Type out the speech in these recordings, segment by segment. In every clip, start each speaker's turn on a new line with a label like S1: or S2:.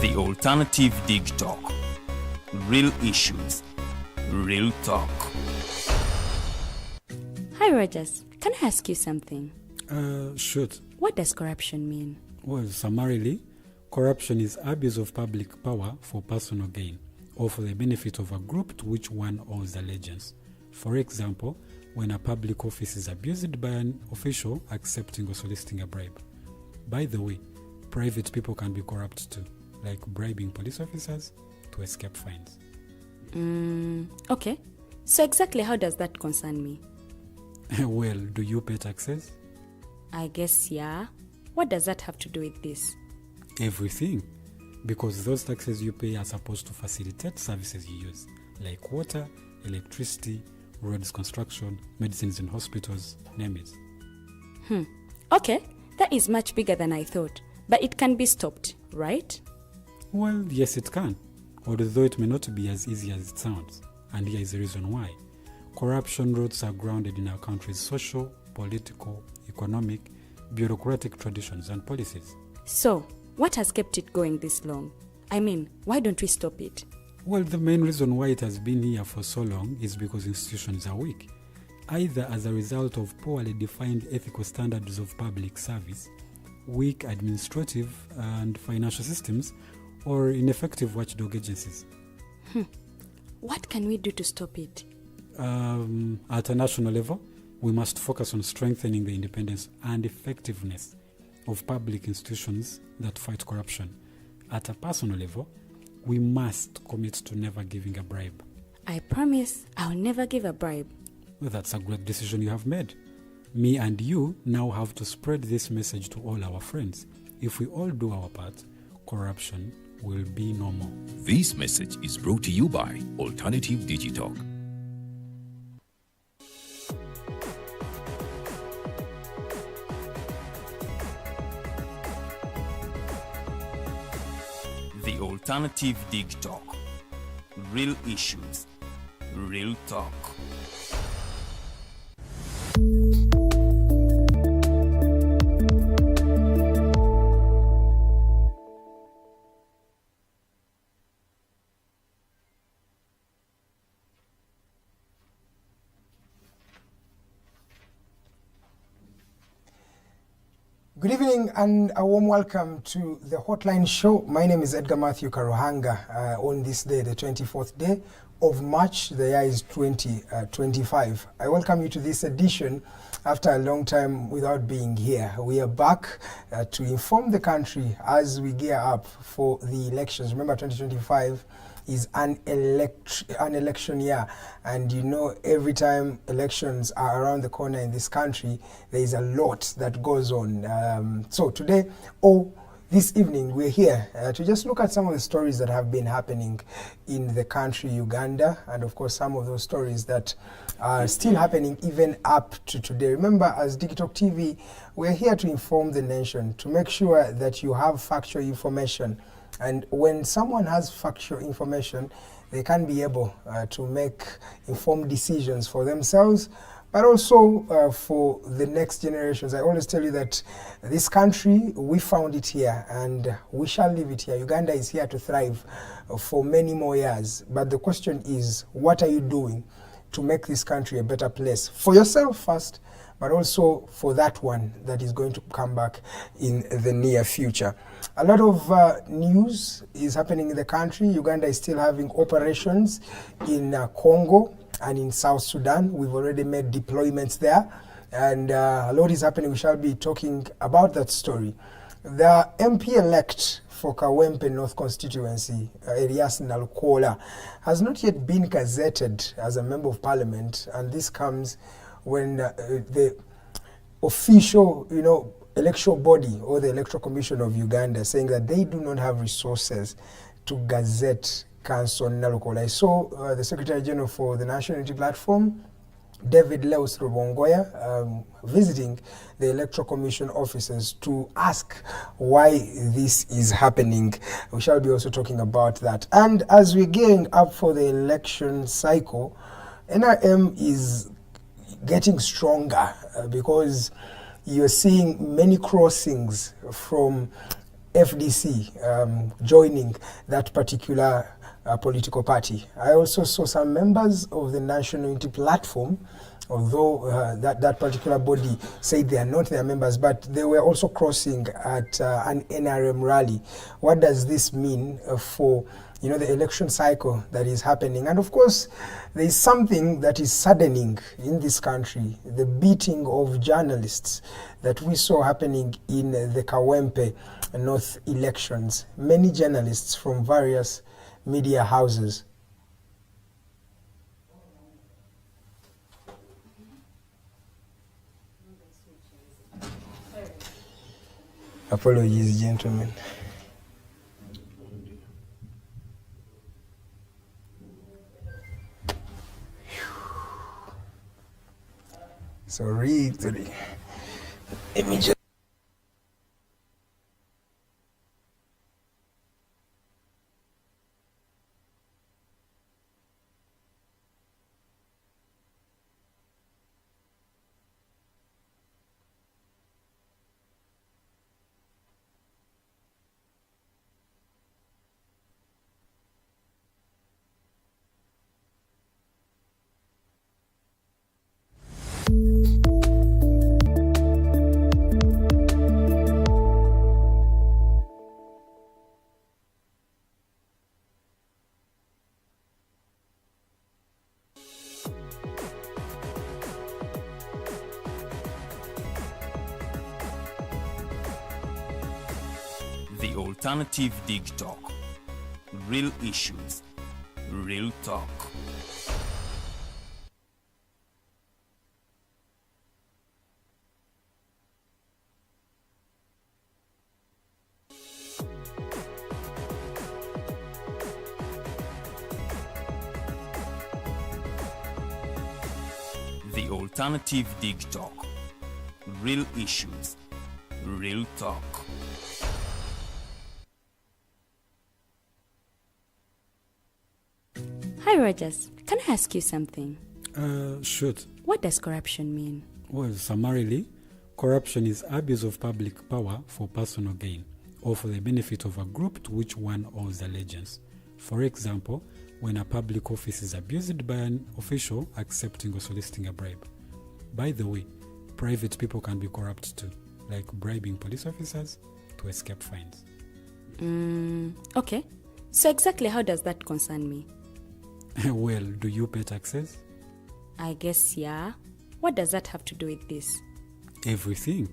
S1: The Alternative Dig Talk. Real issues, real talk.
S2: Hi Rogers, can I ask you something?
S3: Shoot.
S2: What does corruption mean?
S3: Well, summarily, corruption is abuse of public power for personal gain or for the benefit of a group to which one owes allegiance. For example, when a public office is abused by an official accepting or soliciting a bribe. By the way, private people can be corrupt too, like bribing police officers to escape fines.
S2: Okay. So exactly how does that concern me?
S3: Well, do you pay taxes?
S2: I guess, yeah. What does that have to do with this?
S3: Everything. Because those taxes you pay are supposed to facilitate services you use, like water, electricity, roads construction, medicines in hospitals, name it.
S2: Okay, that is much bigger than I thought. But it can be stopped, right?
S3: Well, yes it can, although it may not be as easy as it sounds. And here is the reason why. Corruption roots are grounded in our country's social, political, economic, bureaucratic traditions and policies.
S2: So, what has kept it going this long? I mean, why don't we stop it?
S3: Well, the main reason why it has been here for so long is because institutions are weak, either as a result of poorly defined ethical standards of public service, weak administrative and financial systems, or ineffective watchdog agencies.
S2: What can we do to stop it?
S3: At a national level, we must focus on strengthening the independence and effectiveness of public institutions that fight corruption. At a personal level, we must commit to never giving a bribe.
S2: I promise I'll never give a bribe.
S3: Well, that's a great decision you have made. Me and you now have to spread this message to all our friends. If we all do our part, corruption will be no more.
S1: This message is brought to you by Alternative Digital. The Alternative Dig Talk. Real issues, real talk.
S4: Good evening and a warm welcome to the Hotline Show. My name is Edgar Mathew Karuhanga on this day, the 24th day of March. The year is 2025. I welcome you to this edition after a long time without being here. We are back to inform the country as we gear up for the elections. Remember, 2025 is an election year, and you know every time elections are around the corner in this country, there is a lot that goes on. So today, this evening, we're here to just look at some of the stories that have been happening in the country, Uganda, and of course some of those stories that are still happening even up to today. Remember, as Digital TV, we're here to inform the nation, to make sure that you have factual information. And when someone has factual information, they can be able to make informed decisions for themselves, but also for the next generations. I always tell you that this country, we found it here and we shall leave it here. Uganda is here to thrive for many more years. But the question is, what are you doing to make this country a better place? For yourself first, but also for that one that is going to come back in the near future. A lot of news is happening in the country. Uganda is still having operations in Congo and in South Sudan. We've already made deployments there, and a lot is happening. We shall be talking about that story. The MP-elect for Kawempe North constituency, Elias Nalukola, has not yet been gazetted as a member of parliament, and this comes when the official, electoral body or the Electoral Commission of Uganda saying that they do not have resources to gazette Council Nalukola. I saw the Secretary General for the National Unity Platform, David Leus Rubongoya, visiting the Electoral Commission offices to ask why this is happening. We shall be also talking about that. And as we're gearing up for the election cycle, NRM is getting stronger because you're seeing many crossings from FDC joining that particular political party. I also saw some members of the National Unity Platform, although that particular body said they are not their members, but they were also crossing at an NRM rally. What does this mean for the election cycle that is happening? And of course, there is something that is saddening in this country, the beating of journalists that we saw happening in the Kawempe North elections. Many journalists from various media houses. Apologies, gentlemen. Sorry, let me just.
S1: The Alternative Dig Talk. Real issues, real talk. The Alternative Dig Talk. Real issues, real talk.
S2: Hi, Rogers. Can I ask you something?
S3: Shoot.
S2: What does corruption mean?
S3: Well, summarily, corruption is abuse of public power for personal gain or for the benefit of a group to which one owes allegiance. For example, when a public office is abused by an official accepting or soliciting a bribe. By the way, private people can be corrupt too, like bribing police officers to escape fines.
S2: Okay. So exactly how does that concern me?
S3: Well, do you pay taxes?
S2: I guess, yeah. What does that have to do with this?
S3: Everything.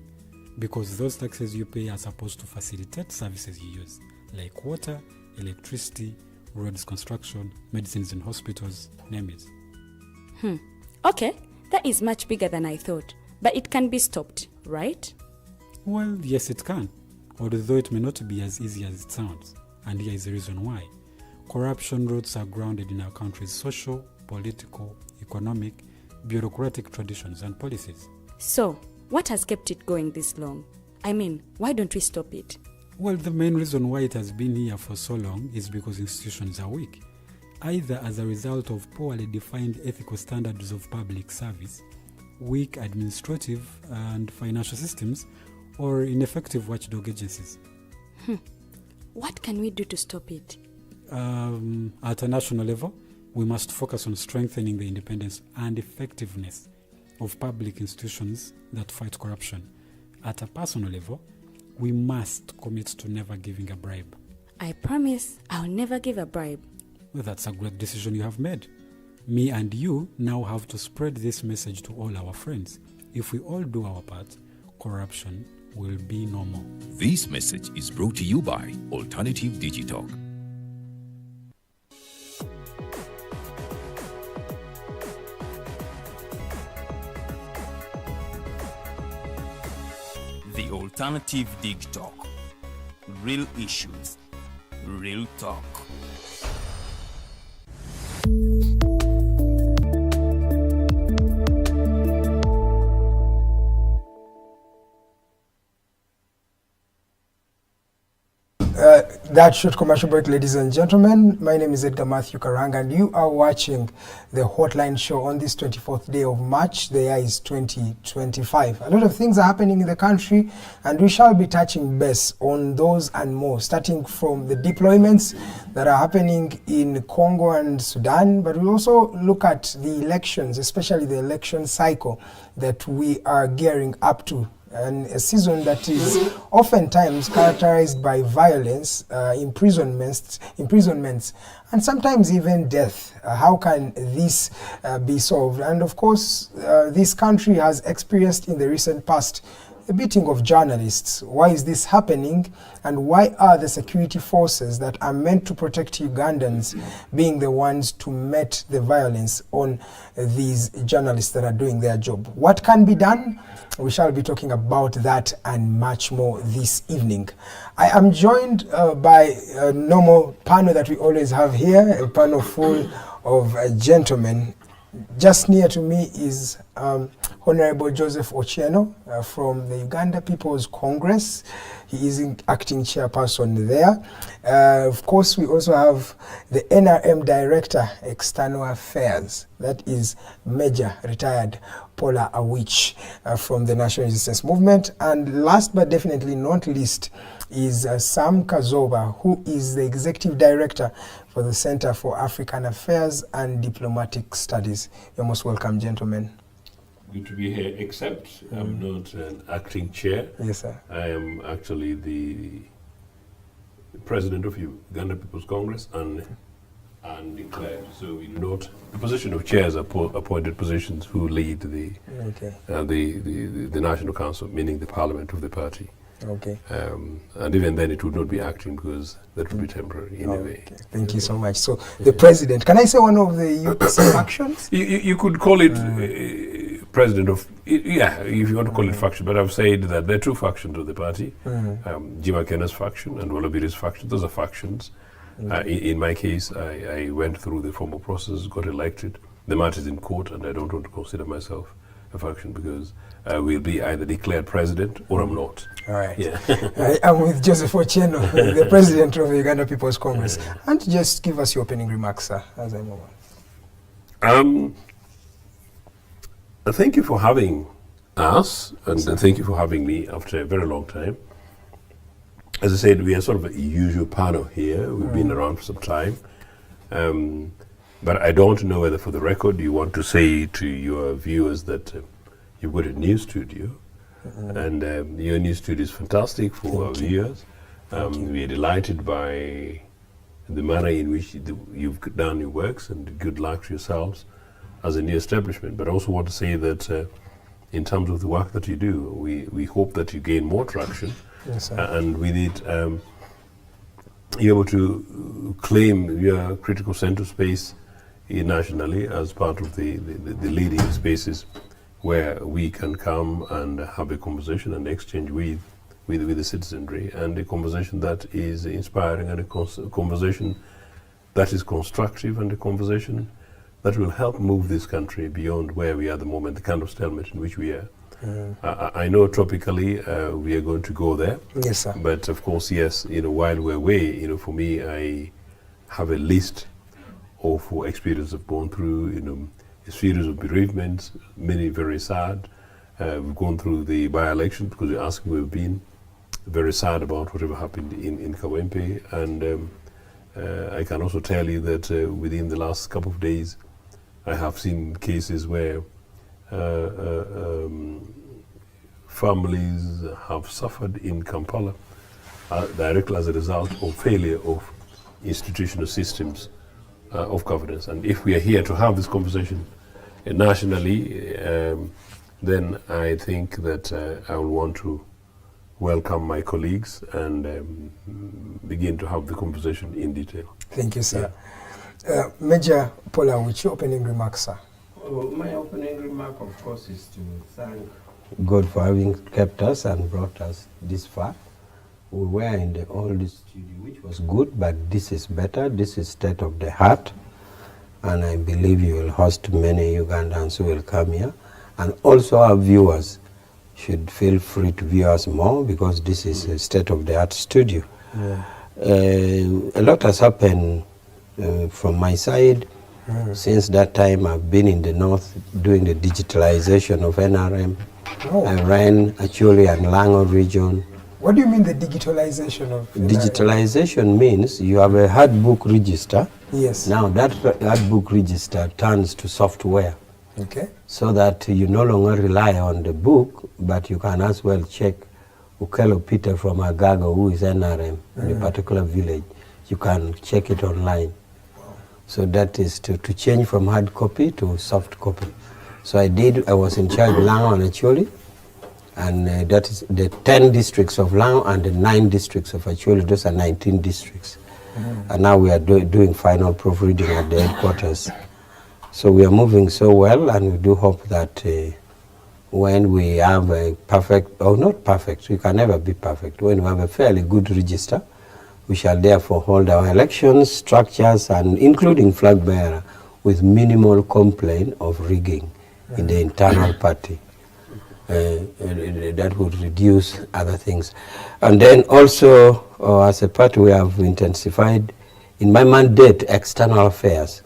S3: Because those taxes you pay are supposed to facilitate services you use, like water, electricity, roads construction, medicines in hospitals, name it.
S2: Okay, that is much bigger than I thought. But it can be stopped, right?
S3: Well, yes, it can. Although it may not be as easy as it sounds. And here is the reason why. Corruption roots are grounded in our country's social, political, economic, bureaucratic traditions and policies.
S2: So, what has kept it going this long? I mean, why don't we stop it?
S3: Well, the main reason why it has been here for so long is because institutions are weak, either as a result of poorly defined ethical standards of public service, weak administrative and financial systems, or ineffective watchdog agencies.
S2: What can we do to stop it?
S3: At a national level, we must focus on strengthening the independence and effectiveness of public institutions that fight corruption. At a personal level, we must commit to never giving a bribe.
S2: I promise I'll never give a bribe.
S3: Well, that's a great decision you have made. Me and you now have to spread this message to all our friends. If we all do our part, corruption will be no more.
S5: This message is brought to you by Alternative Digitalk.
S1: The Alternative Dig Talk. Real issues, real talk.
S4: that short commercial break, ladies and gentlemen. My name is Edgar Mathew Karuhanga, and you are watching the Hotline Show on this 24th day of March. The year is 2025. A lot of things are happening in the country, and we shall be touching base on those and more, starting from the deployments that are happening in Congo and Sudan, but we'll also look at the elections, especially the election cycle that we are gearing up to, and a season that is oftentimes characterized by violence, imprisonments, and sometimes even death. How can this be solved? And of course, this country has experienced in the recent past a beating of journalists. Why is this happening? And why are the security forces that are meant to protect Ugandans being the ones to meet the violence on these journalists that are doing their job? What can be done? We shall be talking about that and much more this evening. I am joined by a normal panel that we always have here, a panel full of gentlemen. Just near to me is Honorable Joseph Ochieno from the Uganda People's Congress. He is acting chairperson there. Of course, we also have the NRM Director, External Affairs. That is Major Retired Pollar Awich from the National Resistance Movement. And last but definitely not least is Sam Kazooba, who is the Executive Director for the Center for African Affairs and Diplomatic Studies. You're most welcome, gentlemen.
S6: Good to be here, except I'm not an acting chair.
S4: Yes, sir.
S6: I am actually the president of Uganda People's Congress and declared. So we do not. The position of chairs are appointed positions who lead the National Council, meaning the parliament of the party.
S4: Okay.
S6: And even then, it would not be acting because that would be temporary in a way.
S4: Thank you so much. So the president, can I say one of the UPC factions?
S6: You could call it president of, if you want to call it faction, but I've said that there are two factions of the party, Jima Kena's faction and Walabiri's faction. Those are factions. In my case, I went through the formal process, got elected. The matter is in court, and I don't want to consider myself a faction because I will be either declared president or I'm not.
S4: All right.
S6: Yeah.
S4: I'm with Joseph Ochieno, the president of the Uganda People's Congress. And just give us your opening remarks, sir, as I move on.
S6: Thank you for having us, and thank you for having me after a very long time. As I said, we are sort of a usual panel here. We've been around for some time. But I don't know whether, for the record, you want to say to your viewers that you've got a new studio, and your new studio is fantastic for our viewers. We are delighted by the manner in which you've done your works, and good luck to yourselves as a new establishment. But I also want to say that in terms of the work that you do, we hope that you gain more traction, and with it, you're able to claim your critical center space nationally as part of the leading spaces where we can come and have a conversation and exchange with the citizenry, and a conversation that is inspiring, and a conversation that is constructive, and a conversation that will help move this country beyond where we are at the moment, the kind of stalemate in which we are. I know tropically we are going to go there.
S4: Yes, sir.
S6: But of course, yes, while we're away, for me, I have a list of experience I've gone through, a series of bereavements, many very sad. We've gone through the by-election because you're asking where we've been. Very sad about whatever happened in Kawempe. And I can also tell you that within the last couple of days, I have seen cases where families have suffered in Kampala directly as a result of failure of institutional systems of governance. And if we are here to have this conversation nationally, then I think that I will want to welcome my colleagues and begin to have the conversation in detail.
S4: Thank you, sir. Yeah. Major Pollar, which your opening remarks, sir?
S7: Well, my opening remark, of course, is to thank God for having kept us and brought us this far. We were in the old studio, which was good, but this is better. This is state of the art, and I believe you will host many Ugandans who will come here. And also our viewers should feel free to view us more, because this is a state of the art studio. Yeah. A lot has happened from my side. Since that time, I've been in the north doing the digitalization of NRM.
S4: Oh.
S7: I ran actually in Lango region.
S4: What do you mean the digitalization of NRM?
S7: Digitalization means you have a hard book register.
S4: Yes.
S7: Now that hard book register turns to software.
S4: Okay.
S7: So that you no longer rely on the book, but you can as well check Ukelo Peter from Agago, who is NRM in a particular village. You can check it online. So that is to change from hard copy to soft copy. So I was in charge of Lango and Acholi, and that is the 10 districts of Lango and the 9 districts of Acholi. Those are 19 districts. And now we are doing final proofreading at the headquarters. So we are moving so well, and we do hope that when we have a perfect, or not perfect, we can never be perfect, when we have a fairly good register, we shall therefore hold our elections, structures, and including flag bearer, with minimal complaint of rigging in the internal party. That would reduce other things. And then also, as a party, we have intensified, in my mandate, external affairs.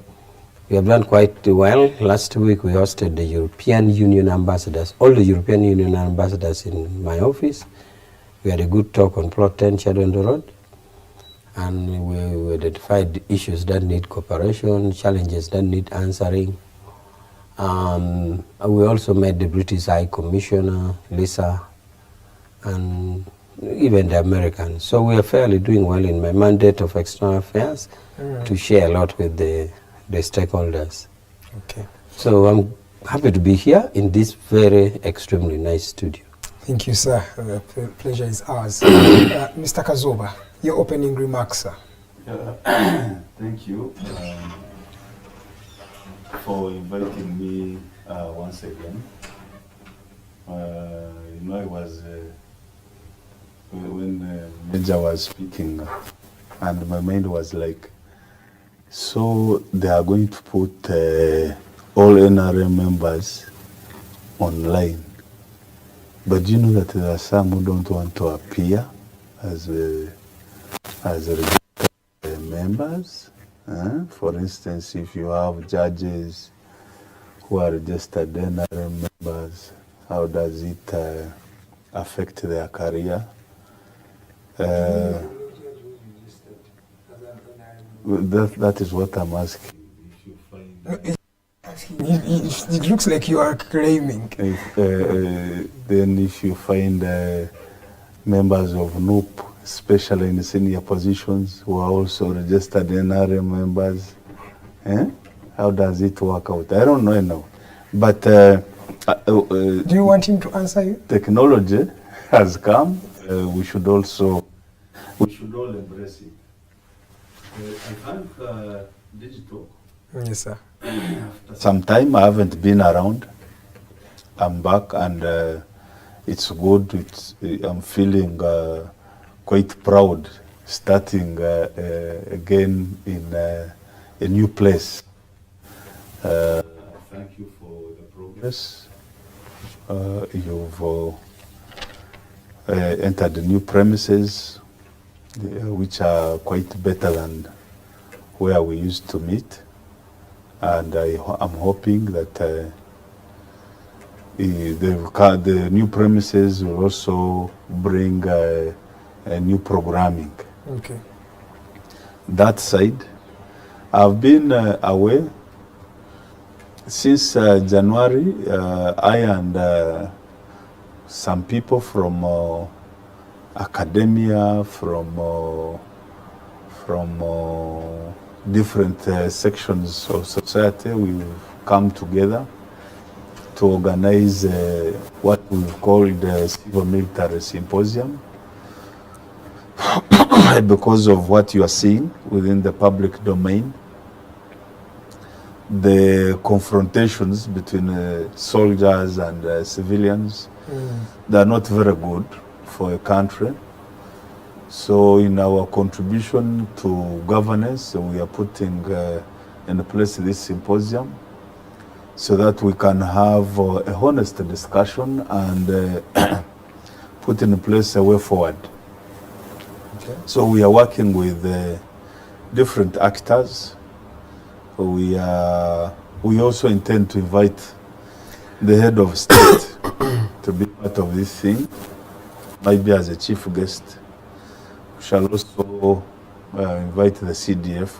S7: We have done quite well. Last week, we hosted the European Union ambassadors, all the European Union ambassadors in my office. We had a good talk on Plot 10, Chadondo Road. And we identified issues that need cooperation, challenges that need answering. We also met the British High Commissioner, Lisa, and even the Americans. So we are fairly doing well in my mandate of external affairs to share a lot with the stakeholders.
S4: Okay.
S7: So I'm happy to be here in this very extremely nice studio.
S4: Thank you, sir. The pleasure is ours. Mr. Kazooba, your opening remarks, sir.
S8: Thank you for inviting me once again. I was, when Major was speaking, and my mind was like, so they are going to put all NRM members online. But you know that there are some who don't want to appear as members. For instance, if you have judges who are registered NRM members, how does it affect their career? That is what I'm asking. If you find
S4: it looks like you are claiming.
S8: Then if you find members of NUP, especially in senior positions, who are also registered NRM members, how does it work out? I don't know now. But
S4: do you want him to answer you?
S8: Technology has come. We should all embrace it. I think digital.
S4: Yes, sir.
S8: Sometime I haven't been around. I'm back, and it's good. I'm feeling quite proud starting again in a new place. Thank you for the progress. You've entered the new premises, which are quite better than where we used to meet. And I'm hoping that the new premises will also bring a new programming.
S4: Okay.
S8: That side, I've been away since January. I and some people from academia, from different sections of society, we've come together to organize what we've called the Civil Military Symposium. Because of what you are seeing within the public domain, the confrontations between soldiers and civilians, they are not very good for a country. So in our contribution to governance, we are putting in place this symposium so that we can have a honest discussion and put in place a way forward
S4: Okay.
S8: So we are working with different actors. We also intend to invite the head of state to be part of this thing, maybe as a chief guest. We shall also invite the CDF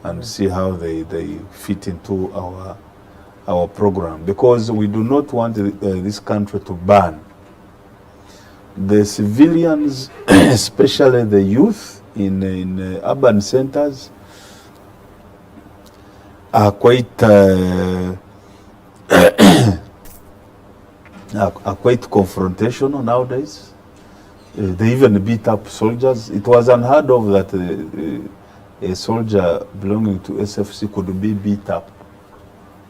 S8: and see how they fit into our program, because we do not want this country to burn. The civilians, especially the youth in urban centers, are quite confrontational nowadays. They even beat up soldiers. It was unheard of that a soldier belonging to SFC could be beat up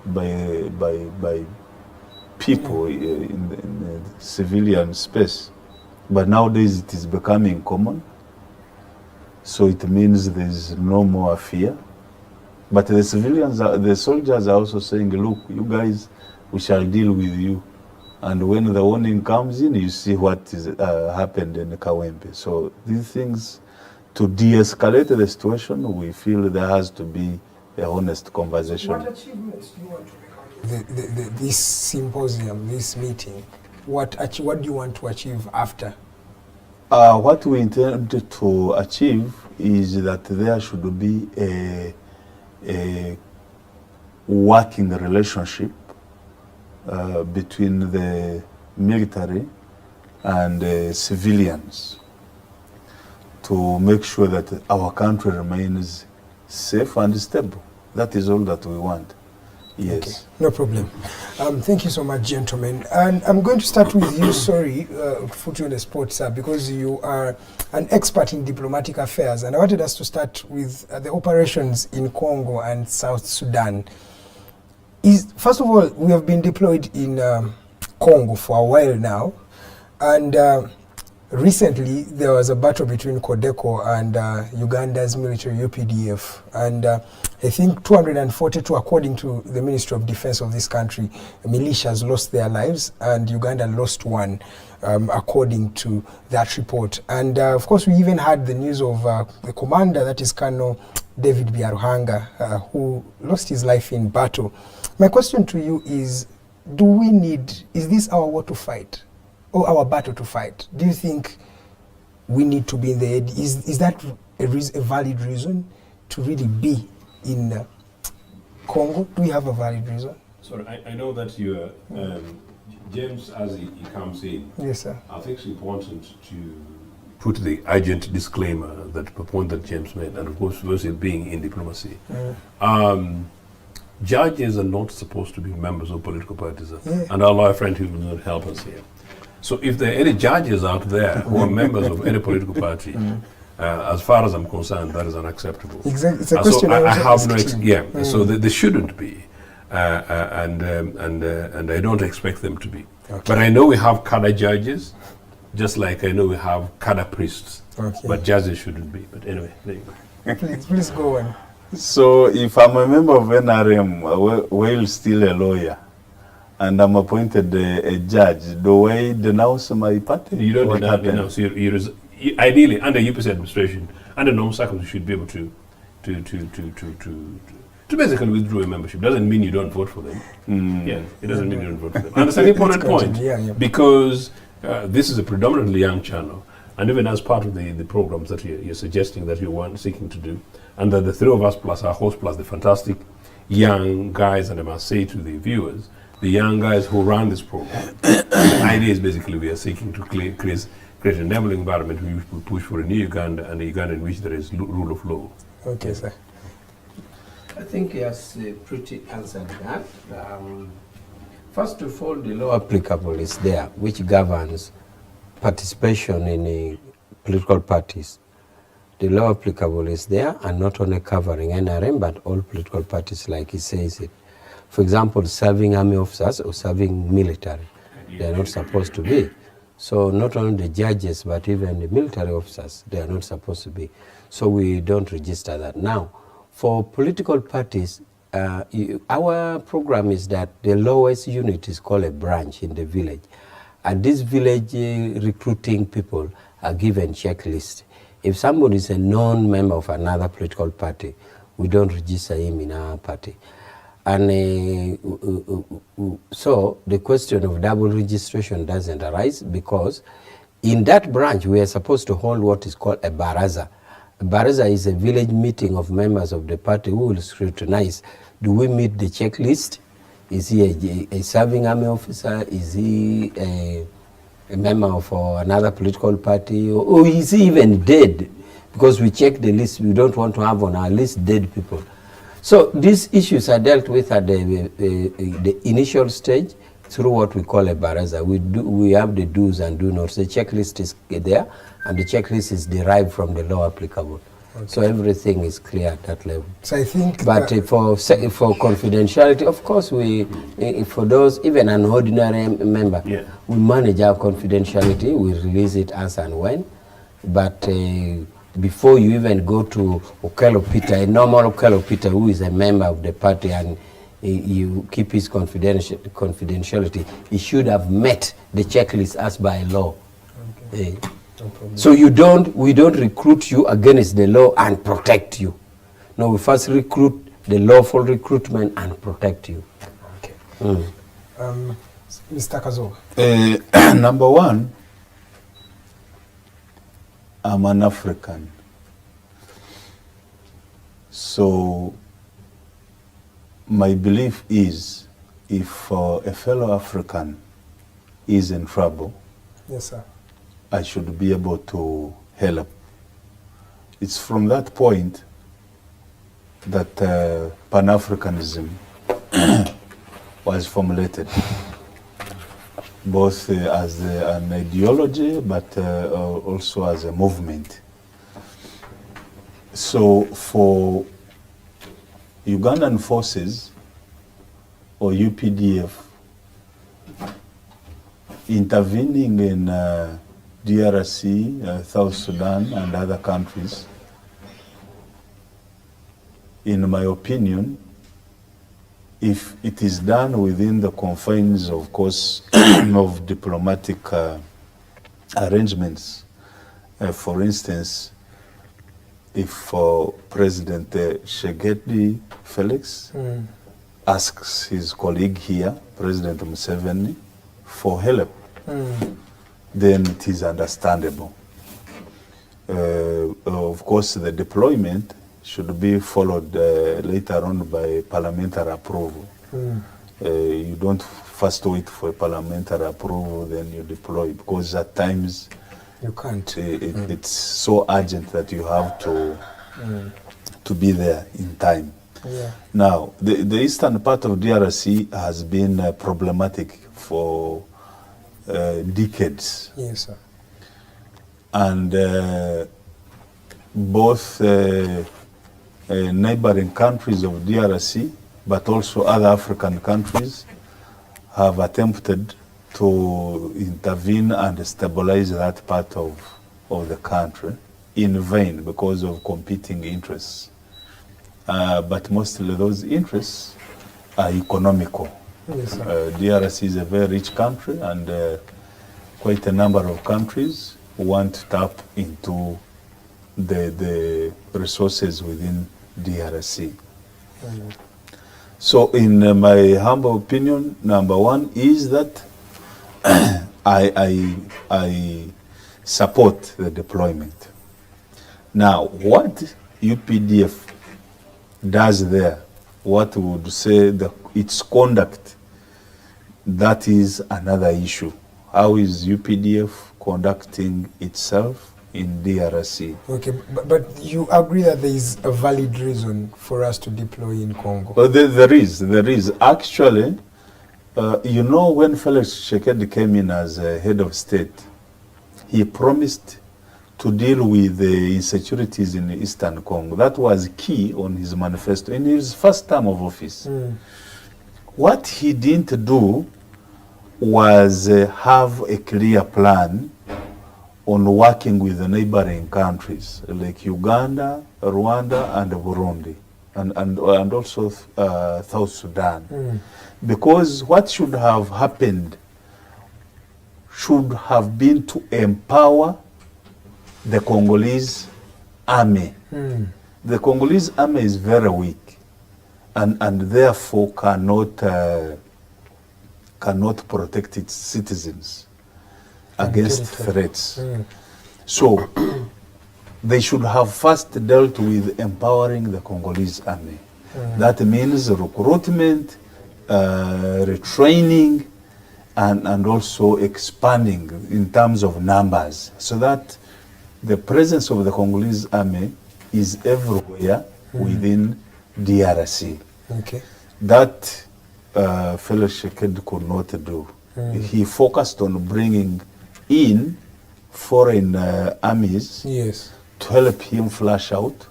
S8: by people in the civilian space. But nowadays it is becoming common. So it means there's no more fear. But the soldiers are also saying, look, you guys, we shall deal with you. And when the warning comes in, you see what is happened in Kawempe. So these things, to de-escalate the situation, we feel there has to be a honest conversation.
S4: What achievements do you want to make out of this symposium, this meeting? What do you want to achieve after?
S8: What we intend to achieve is that there should be a working relationship between the military and civilians to make sure that our country remains safe and stable. That is all that we want. Yes.
S4: Okay, no problem. Thank you so much, gentlemen. And I'm going to start with you, sorry, to put you on the spot, sir, because you are an expert in diplomatic affairs. And I wanted us to start with the operations in Congo and South Sudan. First of all, we have been deployed in Congo for a while now. And recently, there was a battle between Codeco and Uganda's military UPDF. And I think 242, according to the Ministry of Defense of this country, militias lost their lives, and Uganda lost one, according to that report. And of course, we even had the news of the commander, that is Colonel David Karuhanga, who lost his life in battle. My question to you is, is this our war to fight? Or our battle to fight? Do you think we need to be in the AD? Is that a valid reason to really be in Congo? Do we have a valid reason?
S6: Sorry, I know that you are, James, as he comes in,
S4: yes, sir.
S6: I think it's important to put the urgent disclaimer, that point that James made, and of course, versus being in diplomacy. Judges are not supposed to be members of political parties, and our lawyer friend who will not help us here. So if there are any judges out there who are members of any political party, as far as I'm concerned, that is unacceptable.
S4: Exactly. It's a question
S6: so I have no so they shouldn't be, and I don't expect them to be. Okay. But I know we have CAADS judges, just like I know we have CAADS priests. Okay. But judges shouldn't be. But anyway, there you
S4: go. Please go on.
S8: So if I'm a member of NRM, while still a lawyer, and I'm appointed a judge, do I denounce my party?
S6: You don't denounce. Ideally, under UPC administration, under normal circumstances, you should be able to basically withdraw a membership. Doesn't mean you don't vote for them. Yeah, it doesn't mean you don't vote for them. And that's an important point, because this is a predominantly young channel, and even as part of the programs that you're suggesting that you're seeking to do, and that the three of us plus our host plus the fantastic young guys, and I must say to the viewers, the young guys who run this program, the idea is basically we are seeking to create an enabling environment in which we push for a new Uganda, and a Uganda in which there is rule of law.
S4: Okay, sir.
S7: I think he has pretty answered that. First of all, the law applicable is there, which governs participation in political parties. The law applicable is there, and not only covering NRM, but all political parties, like he says it. For example, serving army officers or serving military, they are not supposed to be. So not only the judges, but even the military officers, they are not supposed to be. So we don't register that. Now, for political parties, our program is that the lowest unit is called a branch in the village. At this village, recruiting people are given checklist. If somebody is a known member of another political party, we don't register him in our party. And so the question of double registration doesn't arise, because in that branch we are supposed to hold what is called a baraza. A baraza is a village meeting of members of the party who will scrutinize, do we meet the checklist? Is he a serving army officer? Is he a member of another political party? Or is he even dead? Because we check the list, we don't want to have on our list dead people. So these issues are dealt with at the initial stage through what we call a baraza. We have the do's and do nots. The checklist is there, and the checklist is derived from the law applicable. Okay. So everything is clear at that level.
S4: So I think,
S7: but for confidentiality, of course, for those, even an ordinary member, we manage our confidentiality. We release it as and when. But before you even go to Okello Peter, a normal Okello Peter who is a member of the party, and you keep his confidentiality, he should have met the checklist as by law. Okay. No, so we don't recruit you against the law and protect you. No, we first recruit the lawful recruitment and protect you.
S4: Okay. Mr. Kazooba.
S8: Number one, I'm an African. So my belief is, if a fellow African is in trouble,
S4: yes, sir,
S8: I should be able to help. It's from that point that Pan-Africanism was formulated, both as an ideology, but also as a movement. So for Ugandan forces or UPDF intervening in DRC, South Sudan, and other countries, in my opinion, if it is done within the confines, of course, of diplomatic arrangements, for instance, if President Tshisekedi Felix asks his colleague here, President Museveni, for help, then it is understandable. Of course, the deployment should be followed later on by parliamentary approval. You don't first wait for parliamentary approval, then you deploy, because at times
S4: you can't.
S8: It's so urgent that you have to be there in time.
S4: Yeah.
S8: Now, the eastern part of DRC has been problematic for decades.
S4: Yes, sir.
S8: And both neighboring countries of DRC, but also other African countries, have attempted to intervene and stabilize that part of the country in vain because of competing interests. But mostly those interests are economical.
S4: Yes, sir.
S8: DRC is a very rich country, and quite a number of countries want to tap into the resources within DRC. So in my humble opinion, number one is that I support the deployment. Now, what UPDF does there, what would say its conduct, that is another issue. How is UPDF conducting itself in DRC? Okay,
S4: but you agree that there is a valid reason for us to deploy in Congo?
S8: Well, there is. Actually, you know, when Felix Tshisekedi came in as head of state, he promised to deal with the insecurities in Eastern Congo. That was key on his manifesto in his first term of office. What he didn't do was have a clear plan on working with the neighboring countries like Uganda, Rwanda, and Burundi, and also South Sudan. Because what should have happened should have been to empower the Congolese army. The Congolese army is very weak and therefore cannot protect its citizens against threats. So they should have first dealt with empowering the Congolese army. That means recruitment, retraining, and also expanding in terms of numbers, so that the presence of the Congolese army is everywhere within DRC.
S4: Okay.
S8: That Felix Tshisekedi could not do. He focused on bringing in foreign armies to help him flush out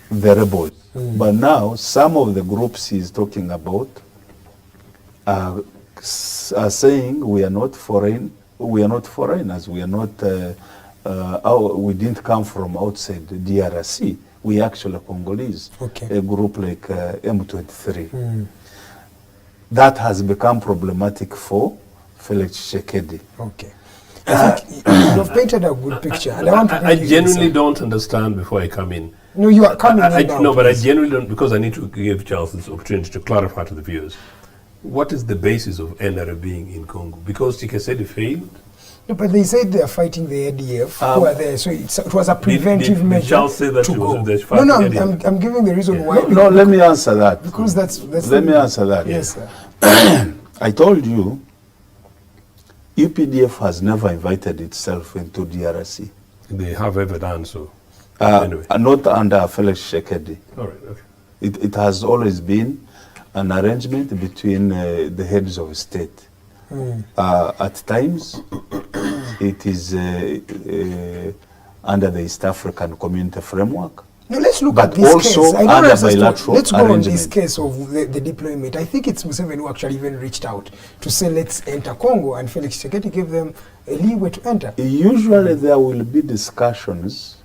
S8: the rebels. But now some of the groups he's talking about are saying we are not foreigners, we are not, we didn't come from outside the DRC, we actually Congolese, a group like M23. That has become problematic for Felix Tshisekedi.
S4: Okay. I think you've painted a good picture. And I
S6: genuinely don't understand before I come in.
S4: No, you are coming in now.
S6: No, but I genuinely don't, because I need to give Charles this opportunity to clarify to the viewers. What is the basis of NRM being in Congo? Because Tshisekedi failed?
S4: No, but they said they are fighting the ADF who are there, so it was a preventive measure.
S6: Did Charles say that
S4: to go.
S6: No,
S4: I'm giving the reason why.
S8: No, let me answer that.
S4: Because that's
S8: let me answer that.
S4: Yes, sir.
S8: I told you, UPDF has never invited itself into DRC.
S6: They have ever done so.
S8: Anyway. Not under Felix Tshisekedi.
S6: All right, okay.
S8: It has always been an arrangement between the heads of state. At times, it is under the East African Community Framework.
S4: Now let's look
S8: but
S4: at this
S8: also
S4: case. I
S8: under bilateral
S4: let's go on this
S8: arrangement.
S4: case of the deployment. I think it's Museveni who actually even reached out to say let's enter Congo, and Felix Tshisekedi gave them a leeway to enter.
S8: Usually there will be discussions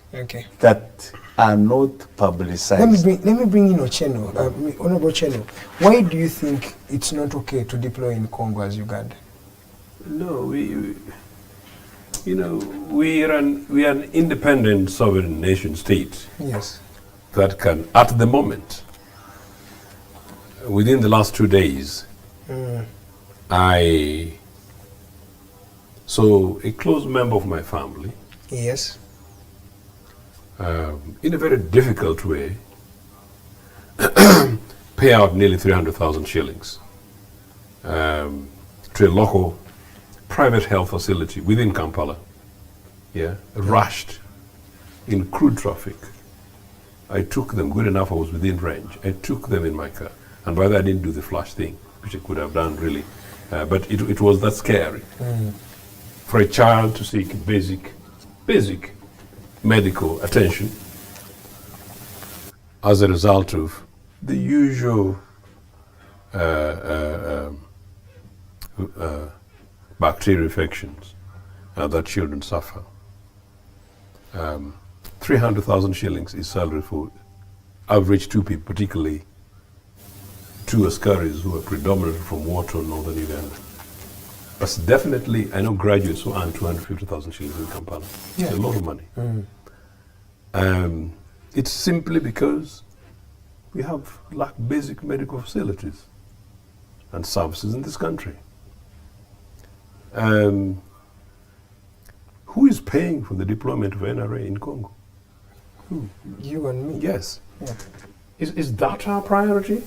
S8: that are not publicized.
S4: Let me bring in Ochieno, Honorable Ochieno. Why do you think it's not okay to deploy in Congo as Uganda?
S6: No, we are an independent sovereign nation state.
S4: Yes.
S6: That can, at the moment, within the last 2 days, I saw a close member of my family.
S4: Yes.
S6: In a very difficult way, pay out nearly 300,000 shillings to a local private health facility within Kampala. Rushed in crude traffic. I took them, good enough I was within range. I took them in my car. And by that I didn't do the flash thing, which I could have done really. But it was that scary. For a child to seek basic medical attention as a result of the usual bacterial infections that children suffer. 300,000 shillings is salary for average 2 people, particularly 2 Askaris who are predominantly from Water, northern Uganda. But definitely, I know graduates who earn 250,000 shillings in Kampala. It's a lot of money. It's simply because we lack basic medical facilities and services in this country. Who is paying for the deployment of NRA in Congo? Who?
S4: You and me.
S6: Yes. Is that our priority?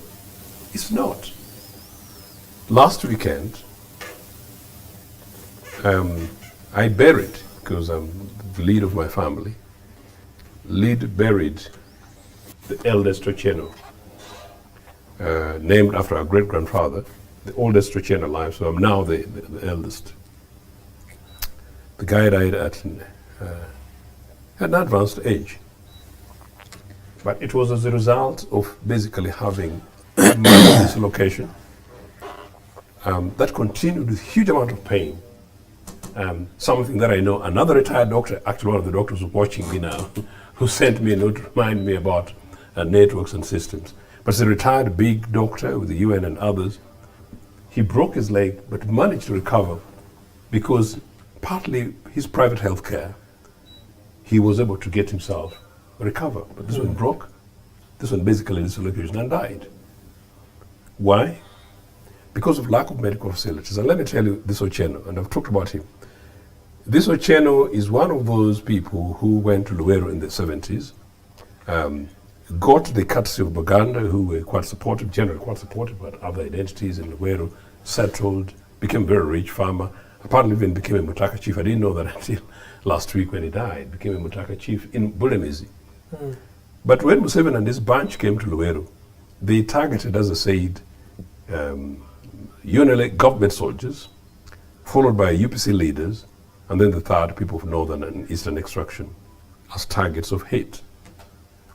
S6: It's not. Last weekend, I buried, because I'm the lead of my family, buried the eldest Ochieno, named after our great-grandfather, the oldest Ochieno alive, so I'm now the eldest. The guy died at an advanced age. But it was as a result of basically having mental dislocation that continued with huge amount of pain. Something that I know, another retired doctor, actually one of the doctors who's watching me now, who sent me a note to remind me about networks and systems. But as a retired big doctor with the UN and others, he broke his leg but managed to recover because partly his private health care, he was able to get himself recover. But this one broke. This one basically dislocated and died. Why? Because of lack of medical facilities. And let me tell you this Ochieno, and I've talked about him. This Ochieno is one of those people who went to Luweero in the 70s, got the courtesy of Buganda, who were quite supportive, generally quite supportive about other identities in Luweero, settled, became a very rich farmer, apparently even became a Mutaka chief. I didn't know that until last week when he died, became a Mutaka chief in Bulemezi. But when Museveni and his bunch came to Luweero, they targeted, as I said, UNLA government soldiers, followed by UPC leaders, and then the third, people of northern and eastern extraction, as targets of hate.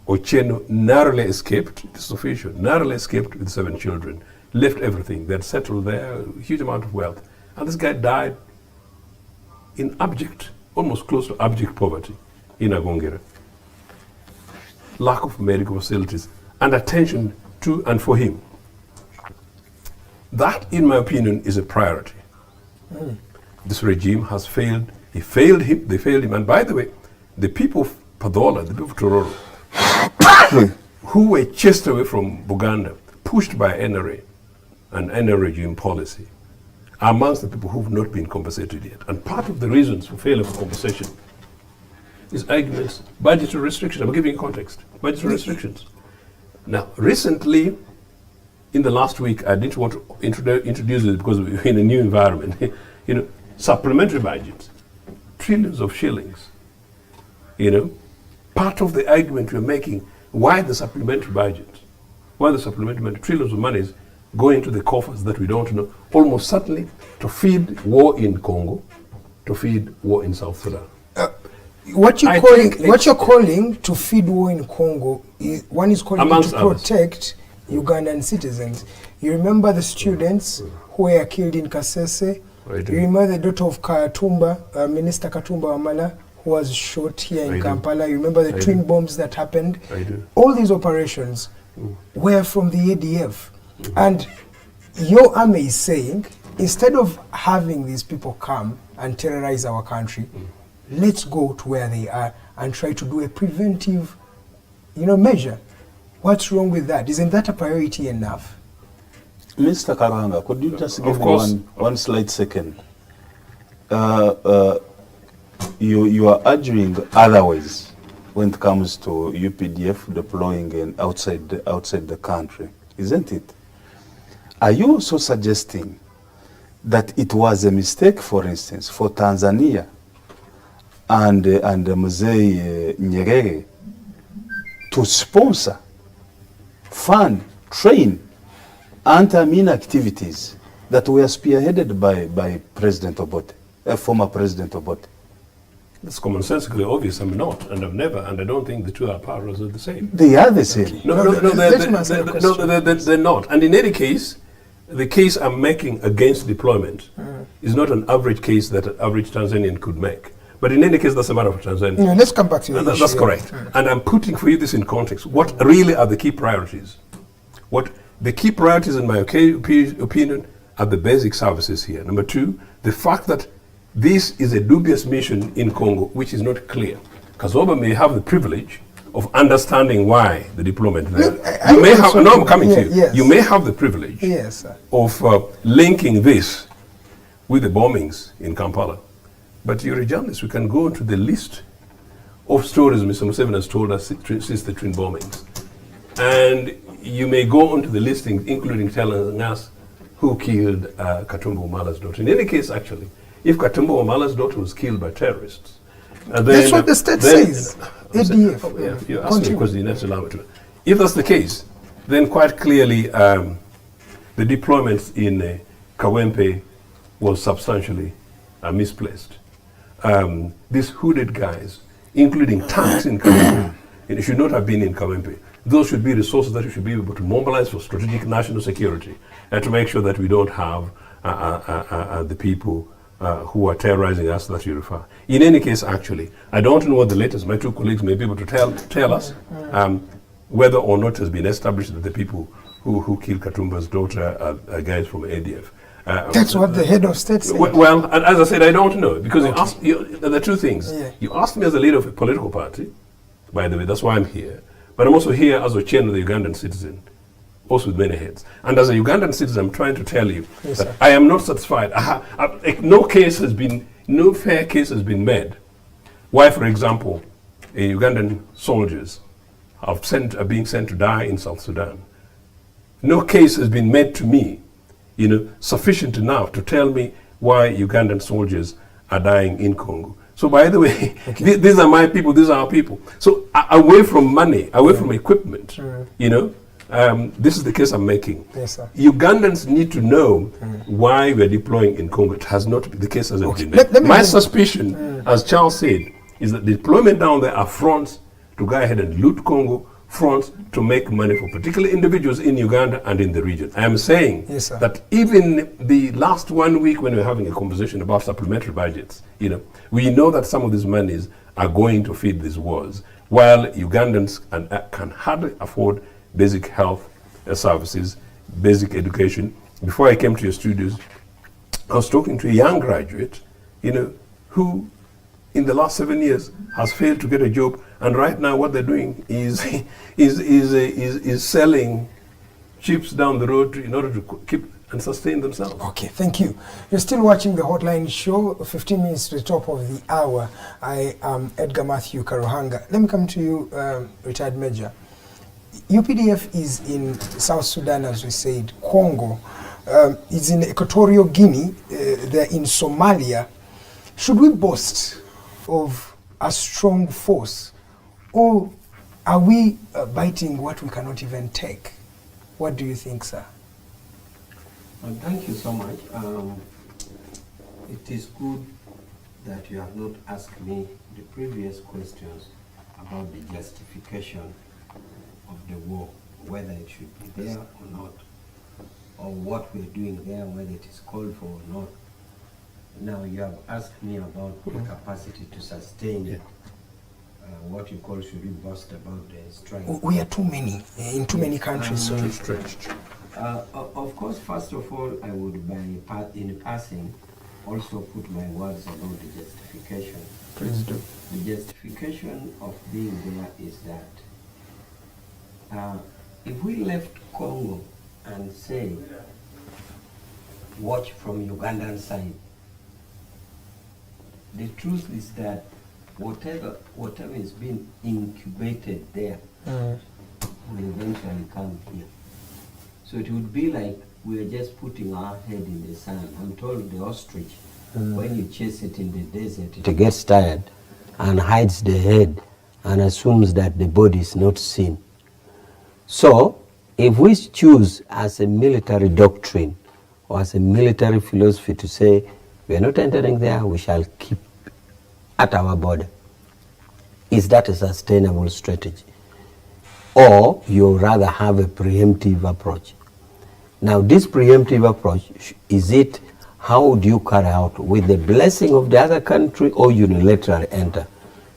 S6: Ochieno narrowly escaped, this is official, narrowly escaped with 7 children, left everything. They had settled there, a huge amount of wealth. And this guy died in abject, almost close to abject poverty in Agongera. Lack of medical facilities and attention to and for him. That, in my opinion, is a priority. This regime has failed. He failed him, they failed him. And by the way, the people of Padola, the people of Tororo, who were chased away from Buganda, pushed by NRA and NRA regime policy, are amongst the people who have not been compensated yet. And part of the reasons for failure of compensation is arguments, budgetary restrictions. I'm giving you context. Budgetary restrictions. Now, recently, in the last week, I didn't want to introduce it because we're in a new environment. You know, supplementary budgets, trillions of shillings. You know, part of the argument we're making, why the supplementary budget? Why the supplementary budget? Trillions of monies go into the coffers that we don't know, almost certainly to feed war in Congo, to feed war in South Sudan.
S4: What you're calling to feed war in Congo, one is calling it to protect Ugandan citizens. You remember the students who were killed in Kasese? You remember the daughter of Katumba, Minister Katumba Wamala, who was shot here in Kampala? You remember the twin bombs that happened? All these operations were from the ADF. And your army is saying, instead of having these people come and terrorize our country, let's go to where they are and try to do a preventive, measure. What's wrong with that? Isn't that a priority enough?
S8: Mr. Karuhanga, could you just give me one slight second? You are arguing otherwise when it comes to UPDF deploying outside the country, isn't it? Are you also suggesting that it was a mistake, for instance, for Tanzania and Mzee Nyerere to sponsor, fund, train anti-Amin activities that were spearheaded by President Obote, former President Obote?
S6: That's commonsensically obvious. I'm not, and I've never, and I don't think the two are parallels are the same.
S8: They are the same.
S6: No, they're not. And in any case, the case I'm making against deployment is not an average case that an average Tanzanian could make. But in any case, that's a matter for Tanzania.
S4: Let's come back to the issue.
S6: That's correct. And I'm putting for you this in context. What really are the key priorities? What the key priorities, in my opinion, are the basic services here. Number two, the fact that this is a dubious mission in Congo, which is not clear. Kazooba may have the privilege of understanding why the deployment there. I'm coming to you. Yes. You may have the privilege of linking this with the bombings in Kampala. But you're a journalist. We can go into the list of stories Mr. Museveni has told us since the twin bombings. And you may go onto the listing, including telling us who killed Katumba Wamala's daughter. In any case, actually, if Katumba Wamala's daughter was killed by terrorists,
S4: that's what the state says. ADF.
S6: You asked me because you never allow me to. If that's the case, then quite clearly the deployments in Kawempe was substantially misplaced. These hooded guys, including tanks in Kawempe, it should not have been in Kawempe. Those should be resources that we should be able to mobilize for strategic national security and to make sure that we don't have the people who are terrorizing us that you refer. In any case, actually, I don't know what the latest, my two colleagues may be able to tell us whether or not it has been established that the people who killed Katumba's daughter are guys from ADF.
S4: That's what the head of state said.
S6: Well, and as I said, I don't know, because there are two things.
S4: Yeah.
S6: You asked me as a leader of a political party, by the way, that's why I'm here. But I'm also here as Ochieno, the Ugandan citizen, also with many heads. And as a Ugandan citizen, I'm trying to tell you
S4: Yes,
S6: that
S4: sir.
S6: I am not satisfied. No fair case has been made. Why, for example, Ugandan soldiers are being sent to die in South Sudan. No case has been made to me, sufficient enough to tell me why Ugandan soldiers are dying in Congo. So, by the way, these are my people, these are our people. So, away from money, away from equipment, this is the case I'm making.
S4: Yes, sir.
S6: Ugandans need to know why we're deploying in Congo. It has not been, the case hasn't been
S4: Let
S6: made.
S4: me
S6: My
S4: move-
S6: suspicion, as Charles said, is that the deployment down there are fronts to go ahead and loot Congo, fronts to make money for particular individuals in Uganda and in the region. I am saying
S4: Yes, sir.
S6: that even the last 1 week when we were having a conversation about supplementary budgets, we know that some of these monies are going to feed these wars, while Ugandans can hardly afford basic health services, basic education. Before I came to your studios, I was talking to a young graduate, who in the last 7 years has failed to get a job, and right now what they're doing is selling chips down the road in order to keep and sustain themselves.
S4: Okay, thank you. You're still watching the Hotline Show, 15 minutes to the top of the hour. I am Edgar Mathew Karuhanga. Let me come to you, retired Major. UPDF is in South Sudan, as we said. Congo is in Equatorial Guinea. They're in Somalia. Should we boast of a strong force, or are we biting what we cannot even take? What do you think, sir?
S7: Thank you so much. It is good that you have not asked me the previous questions about the justification of the war, whether it should be there or not, or what we're doing there, whether it is called for or not. Now you have asked me about the capacity to sustain what you call, should we boast about the strength?
S4: We are too many, in too many countries. So
S6: Stretched.
S7: Of course, first of all, I would, in passing, also put my words about the justification.
S4: please do.
S7: The justification of being there is that if we left Congo and say, watch from Ugandan side, the truth is that whatever is being incubated there will eventually come here. So it would be like we are just putting our head in the sand. I'm told the ostrich, when you chase it in the desert, it gets tired and hides the head and assumes that the body is not seen. So if we choose as a military doctrine or as a military philosophy to say, we are not entering there, we shall keep at our border, is that a sustainable strategy? Or you rather have a preemptive approach? Now this preemptive approach, is it, how do you carry out with the blessing of the other country or unilaterally enter?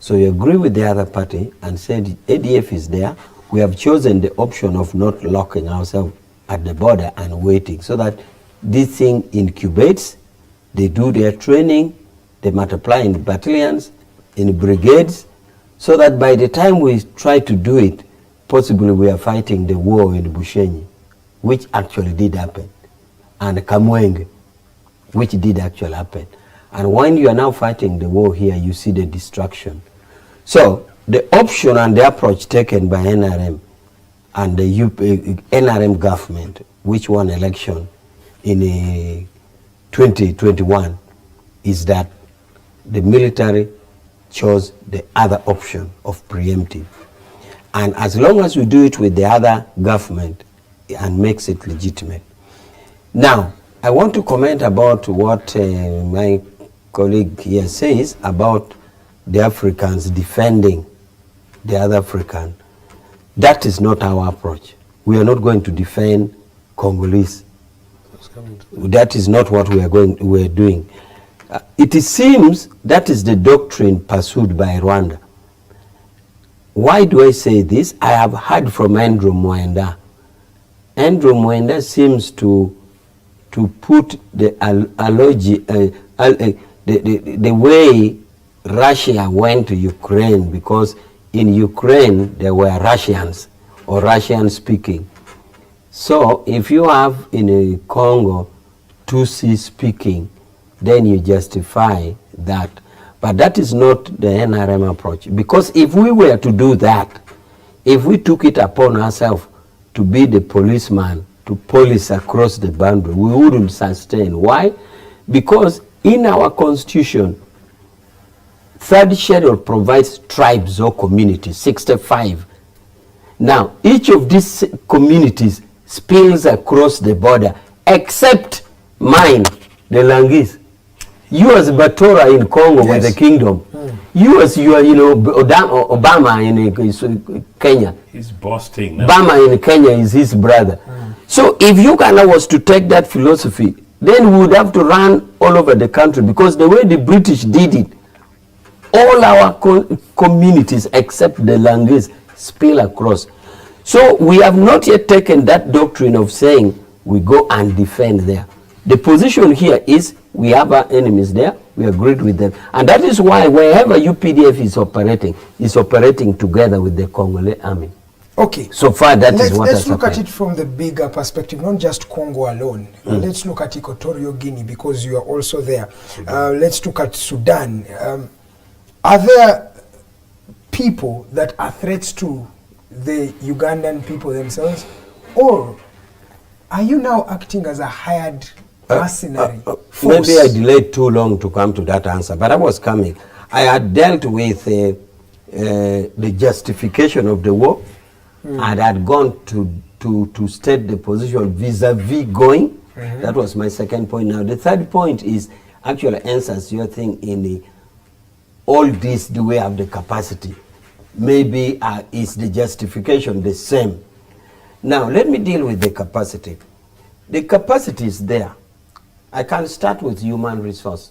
S7: So you agree with the other party and said ADF is there, we have chosen the option of not locking ourselves at the border and waiting so that this thing incubates, they do their training, they multiply in battalions, in brigades, so that by the time we try to do it, possibly we are fighting the war in Bushenyi, which actually did happen, and Kamwenge, which did actually happen. And when you are now fighting the war here, you see the destruction. So the option and the approach taken by NRM and the NRM government, which won election in 2021, is that the military chose the other option of preemptive. And as long as we do it with the other government and makes it legitimate. Now, I want to comment about what my colleague here says about the Africans defending the other African. That is not our approach. We are not going to defend Congolese. That is not what we are doing. It seems that is the doctrine pursued by Rwanda. Why do I say this? I have heard from Andrew Mwenda. Andrew Mwenda seems to to put the analogy, the way Russia went to Ukraine, because in Ukraine there were Russians or Russian speaking. So if you have in a Congo Tutsi speaking, then you justify that. But that is not the NRM approach. Because if we were to do that, if we took it upon ourselves to be the policeman, to police across the boundary, we wouldn't sustain. Why? Because in our constitution, third schedule provides tribes or communities, 65. Now, each of these communities spills across the border, except mine, the Langis. You as Batora in Congo, yes, with the kingdom. You as you are, Obama in Kenya.
S6: He's boasting now.
S7: Obama in Kenya is his brother. So if Uganda was to take that philosophy, then we would have to run all over the country, because the way the British did it, all our communities except the Langis spill across. So we have not yet taken that doctrine of saying we go and defend there. The position here is we have our enemies there, we agreed with them. And that is why wherever UPDF is operating together with the Congolese army.
S4: Okay.
S7: So far that is what
S4: let's look at it from the bigger perspective, not just Congo alone. Let's look at Equatorial Guinea, because you are also there. Let's look at Sudan. Are there people that are threats to the Ugandan people themselves, or are you now acting as a hired mercenary force?
S7: Maybe I delayed too long to come to that answer, but I was coming. I had dealt with the justification of the war, and had gone to state the position vis-a-vis going. That was my second point. Now the third point is actually answers your thing in the all this, do we have the capacity? Maybe is the justification the same? Now let me deal with the capacity. The capacity is there. I can start with human resource.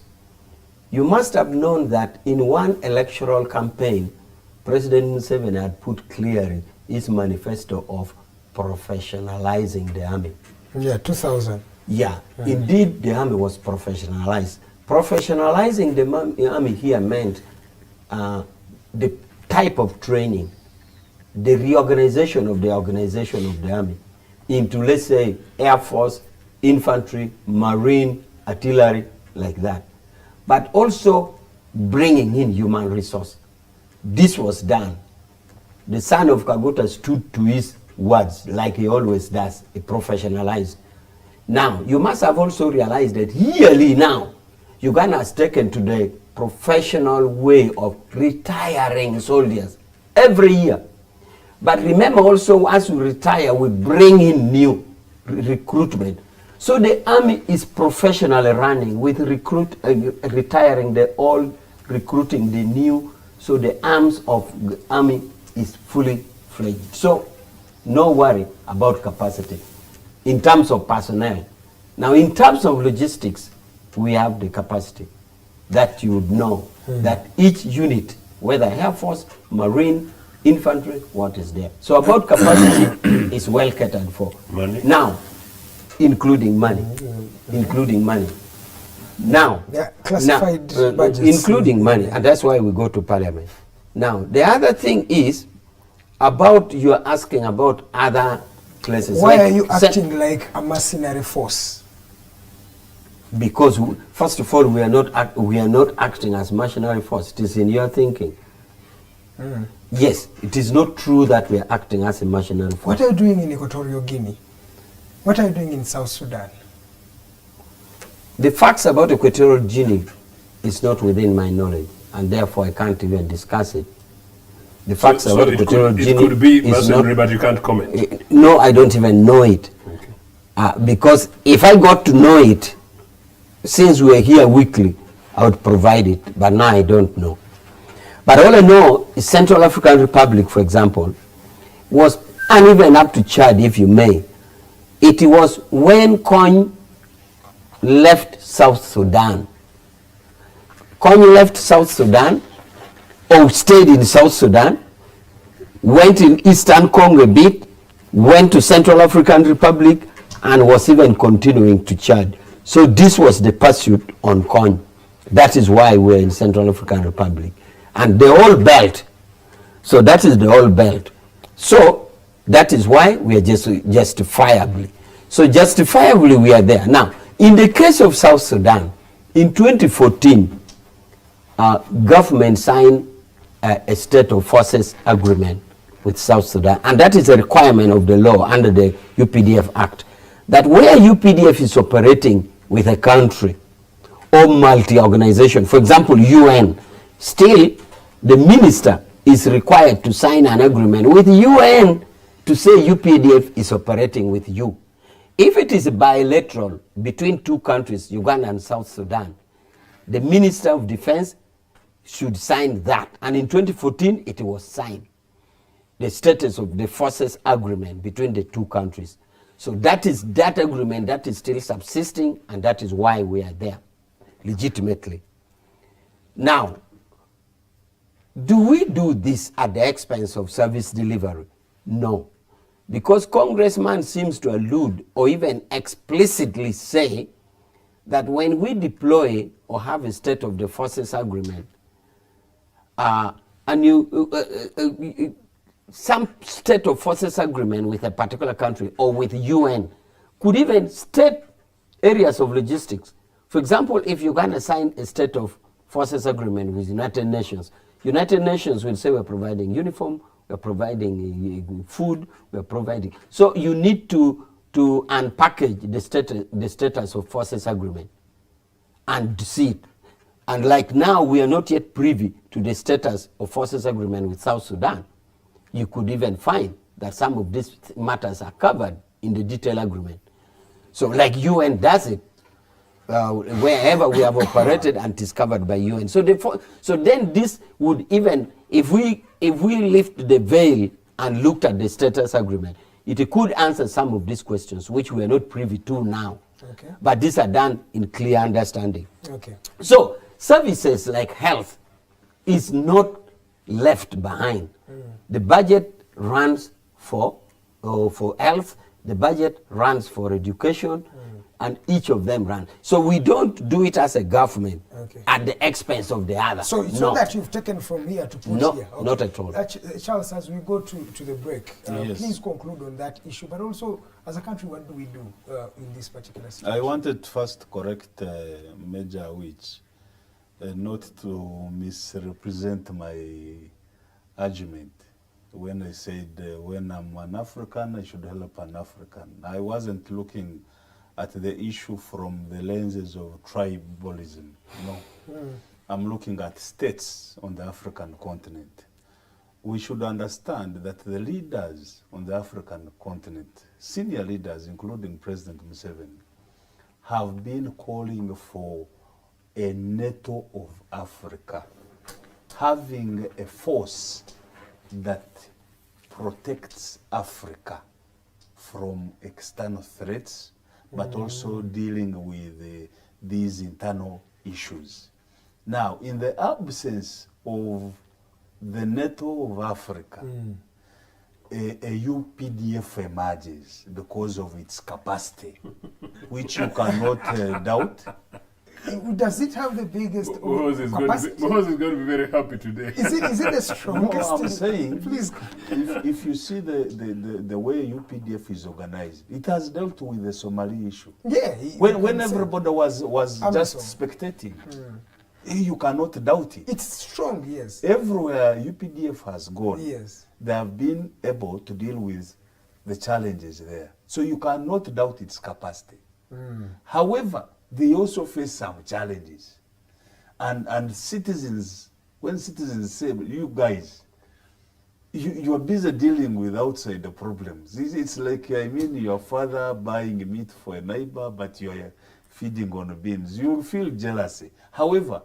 S7: You must have known that in one electoral campaign, President Museveni had put clearly his manifesto of professionalizing the army.
S4: Yeah, 2000.
S7: Yeah, indeed the army was professionalized. Professionalizing the army here meant the type of training, the reorganization of the organization of the army into, let's say, Air Force, infantry, marine, artillery, like that. But also bringing in human resource. This was done. The son of Kaguta stood to his words, like he always does, he professionalized. Now, you must have also realized that yearly now, Uganda has taken to the professional way of retiring soldiers every year. But remember also, as we retire, we bring in new recruitment. So the army is professionally running with retiring the old, recruiting the new. So the arms of the army is fully fledged. So no worry about capacity in terms of personnel. Now in terms of logistics, we have the capacity that you would know that each unit, whether Air Force, Marine, infantry, what is there. So about capacity is well catered for.
S6: Money.
S7: Now, including money. Including money. Now,
S4: classified budgets.
S7: Including money, and that's why we go to Parliament. Now, the other thing is about, you're asking about other places.
S4: Why are you acting like a mercenary force?
S7: Because first of all, we are not acting as mercenary force. It is in your thinking. Yes, it is not true that we are acting as a mercenary force.
S4: What are you doing in Equatorial Guinea? What are you doing in South Sudan?
S7: The facts about Equatorial Guinea is not within my knowledge, and therefore I can't even discuss it. The facts about Equatorial Guinea
S6: it could be
S7: is
S6: mercenary,
S7: not,
S6: but you can't comment.
S7: No, I don't even know it. Okay. Because if I got to know it, since we are here weekly, I would provide it, but now I don't know. But all I know is Central African Republic, for example, was, and even up to Chad, if you may, it was when Kony left South Sudan. Kony left South Sudan, or stayed in South Sudan, went in Eastern Congo a bit, went to Central African Republic, and was even continuing to charge. So this was the pursuit on coin. That is why we're in Central African Republic. And the whole belt, so that is the whole belt. So that is why we are just justifiably. So justifiably we are there. Now, in the case of South Sudan, in 2014, government signed a state of forces agreement with South Sudan, and that is a requirement of the law under the UPDF Act, that where UPDF is operating with a country or multi-organization, for example, UN, still the minister is required to sign an agreement with UN to say UPDF is operating with you. If it is bilateral between two countries, Uganda and South Sudan, the Minister of Defense should sign that. And in 2014, it was signed. The status of the forces agreement between the two countries. So that is that agreement that is still subsisting, and that is why we are there, legitimately. Now, do we do this at the expense of service delivery? No. Because Congressman seems to allude or even explicitly say that when we deploy or have a state of the forces agreement, and some state of forces agreement with a particular country or with UN could even state areas of logistics. For example, if Uganda signed a state of forces agreement with United Nations will say we're providing uniform, we're providing food, we're providing. So you need to unpackage the status of forces agreement and see it. And like now, we are not yet privy to the status of forces agreement with South Sudan. You could even find that some of these matters are covered in the detailed agreement. So like UN does it, wherever we have operated and is covered by UN. So then this would even, if we lift the veil and looked at the status agreement, it could answer some of these questions, which we are not privy to now. Okay. But these are done in clear understanding. Okay. So services like health is not left behind. The budget runs for health, the budget runs for education, and each of them run. So we don't do it as a government at the expense of the other.
S4: So it's not that you've taken from here to put here. Okay.
S7: Not at all.
S4: Charles, as we go to the break, please conclude on that issue. But also, as a country, what do we do in this particular situation?
S8: I wanted first to correct Maj Awich, not to misrepresent my argument. When I said when I'm an African, I should help an African. I wasn't looking at the issue from the lenses of tribalism. No. I'm looking at states on the African continent. We should understand that the leaders on the African continent, senior leaders, including President Museveni, have been calling for a NATO of Africa, having a force that protects Africa from external threats, but also dealing with these internal issues. Now, in the absence of the NATO of Africa, a UPDF emerges because of its capacity, which you cannot doubt.
S4: Does it have the biggest
S9: Moses is going to be very happy today.
S4: Is it the strongest?
S8: No, I'm saying,
S4: please.
S8: If you see the way UPDF is organized, it has dealt with the Somali issue.
S4: Yeah.
S8: When everybody was just spectating, you cannot doubt it.
S4: It's strong, yes.
S8: Everywhere UPDF has gone,
S4: yes,
S8: they have been able to deal with the challenges there. So you cannot doubt its capacity. However, they also face some challenges. And citizens, when citizens say, you guys, you are busy dealing with outside the problems. It's like, your father buying meat for a neighbor, but you are feeding on beans. You feel jealousy. However,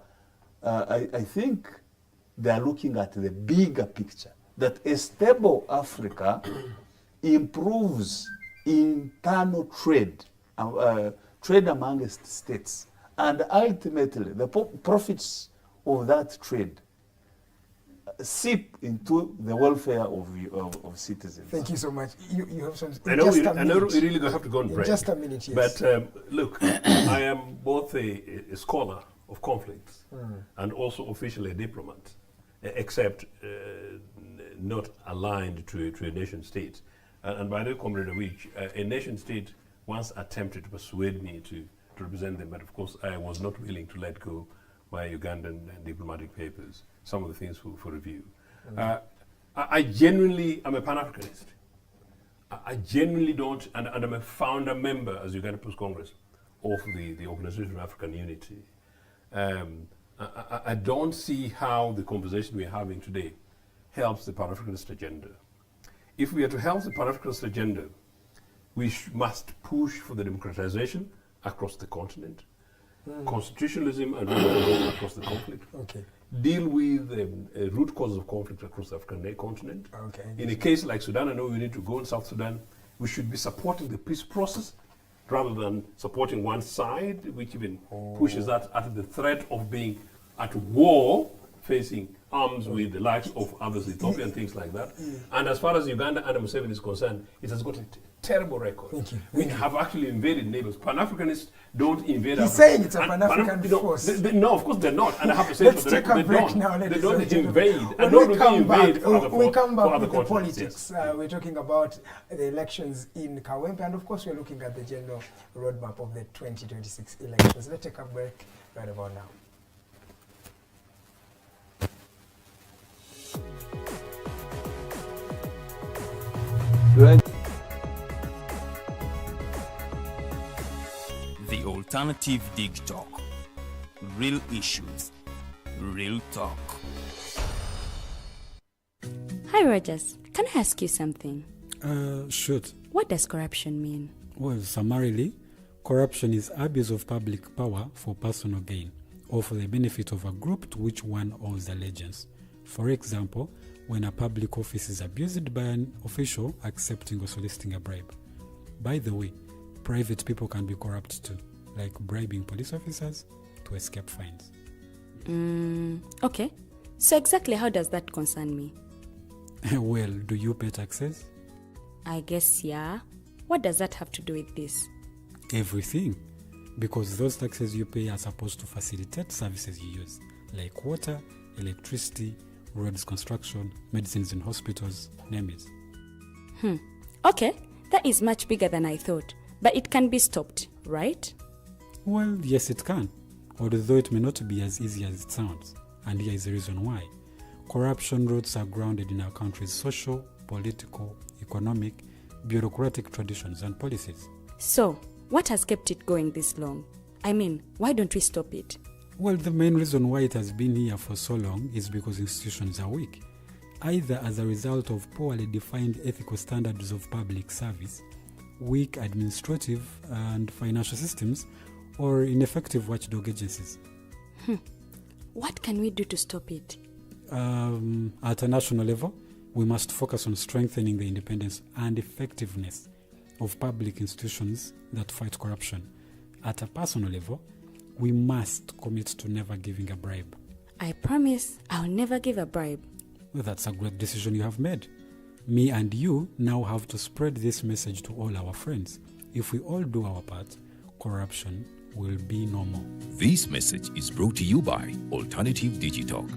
S8: I think they are looking at the bigger picture, that a stable Africa improves internal trade amongst states, and ultimately the profits of that trade seep into the welfare of citizens.
S4: Thank you so much. You have some.
S6: I know we really have to go on break.
S4: Just a minute, yes.
S6: But look, I am both a scholar of conflicts and also officially a diplomat, except not aligned to a nation state. And by the way, Comrade Awich, a nation state once attempted to persuade me to represent them, but of course I was not willing to let go my Ugandan diplomatic papers, some of the things for review. I genuinely am a Pan-Africanist. I genuinely don't, and I'm a founder member as Uganda People's Congress of the Organization of African Unity. I don't see how the conversation we're having today helps the Pan-Africanist agenda. If we are to help the Pan-Africanist agenda, we must push for the democratization across the continent, constitutionalism and rule of law across the conflict, deal with root causes of conflict across the African continent. In a case like Sudan, I know we need to go in South Sudan, we should be supporting the peace process rather than supporting one side, which even pushes that at the threat of being at war, facing arms with the likes of others, Ethiopia and things like that. And as far as Uganda and Museveni is concerned, it has got a terrible record. We have actually invaded neighbors. Pan-Africanists don't invade.
S4: He's saying it's a Pan-African force.
S6: No, of course they're not. And I have to say
S4: Let's take a break now,
S6: they don't invade.
S4: When we come back, we come back with the politics.
S6: Yes.
S4: We're talking about the elections in Kawempe, and of course we're looking at the general roadmap of the 2026 elections. Let's take a break right about now.
S1: The Alternative Dig Talk. Real issues, real talk.
S2: Hi, Rogers. Can I ask you something?
S3: Shoot.
S2: What does corruption mean?
S3: Well, summarily, corruption is abuse of public power for personal gain or for the benefit of a group to which one owes allegiance. For example, when a public office is abused by an official accepting or soliciting a bribe. By the way, private people can be corrupt too, like bribing police officers to escape fines.
S2: Okay. So exactly how does that concern me?
S3: Well, do you pay taxes?
S2: I guess, yeah. What does that have to do with this?
S3: Everything. Because those taxes you pay are supposed to facilitate services you use, like water, electricity, roads construction, medicines in hospitals, name it.
S2: Okay, that is much bigger than I thought. But it can be stopped, right?
S3: Well, yes it can. Although it may not be as easy as it sounds. And here is the reason why. Corruption roots are grounded in our country's social, political, economic, bureaucratic traditions and policies.
S2: So, what has kept it going this long? I mean, why don't we stop it?
S3: Well, the main reason why it has been here for so long is because institutions are weak, either as a result of poorly defined ethical standards of public service, weak administrative and financial systems, or ineffective watchdog agencies.
S2: What can we do to stop it?
S3: At a national level, we must focus on strengthening the independence and effectiveness of public institutions that fight corruption. At a personal level, we must commit to never giving a bribe.
S2: I promise I'll never give a bribe.
S3: Well, that's a great decision you have made. Me and you now have to spread this message to all our friends. If we all do our part, corruption will be no more.
S5: This message is brought to you by Alternative Digital.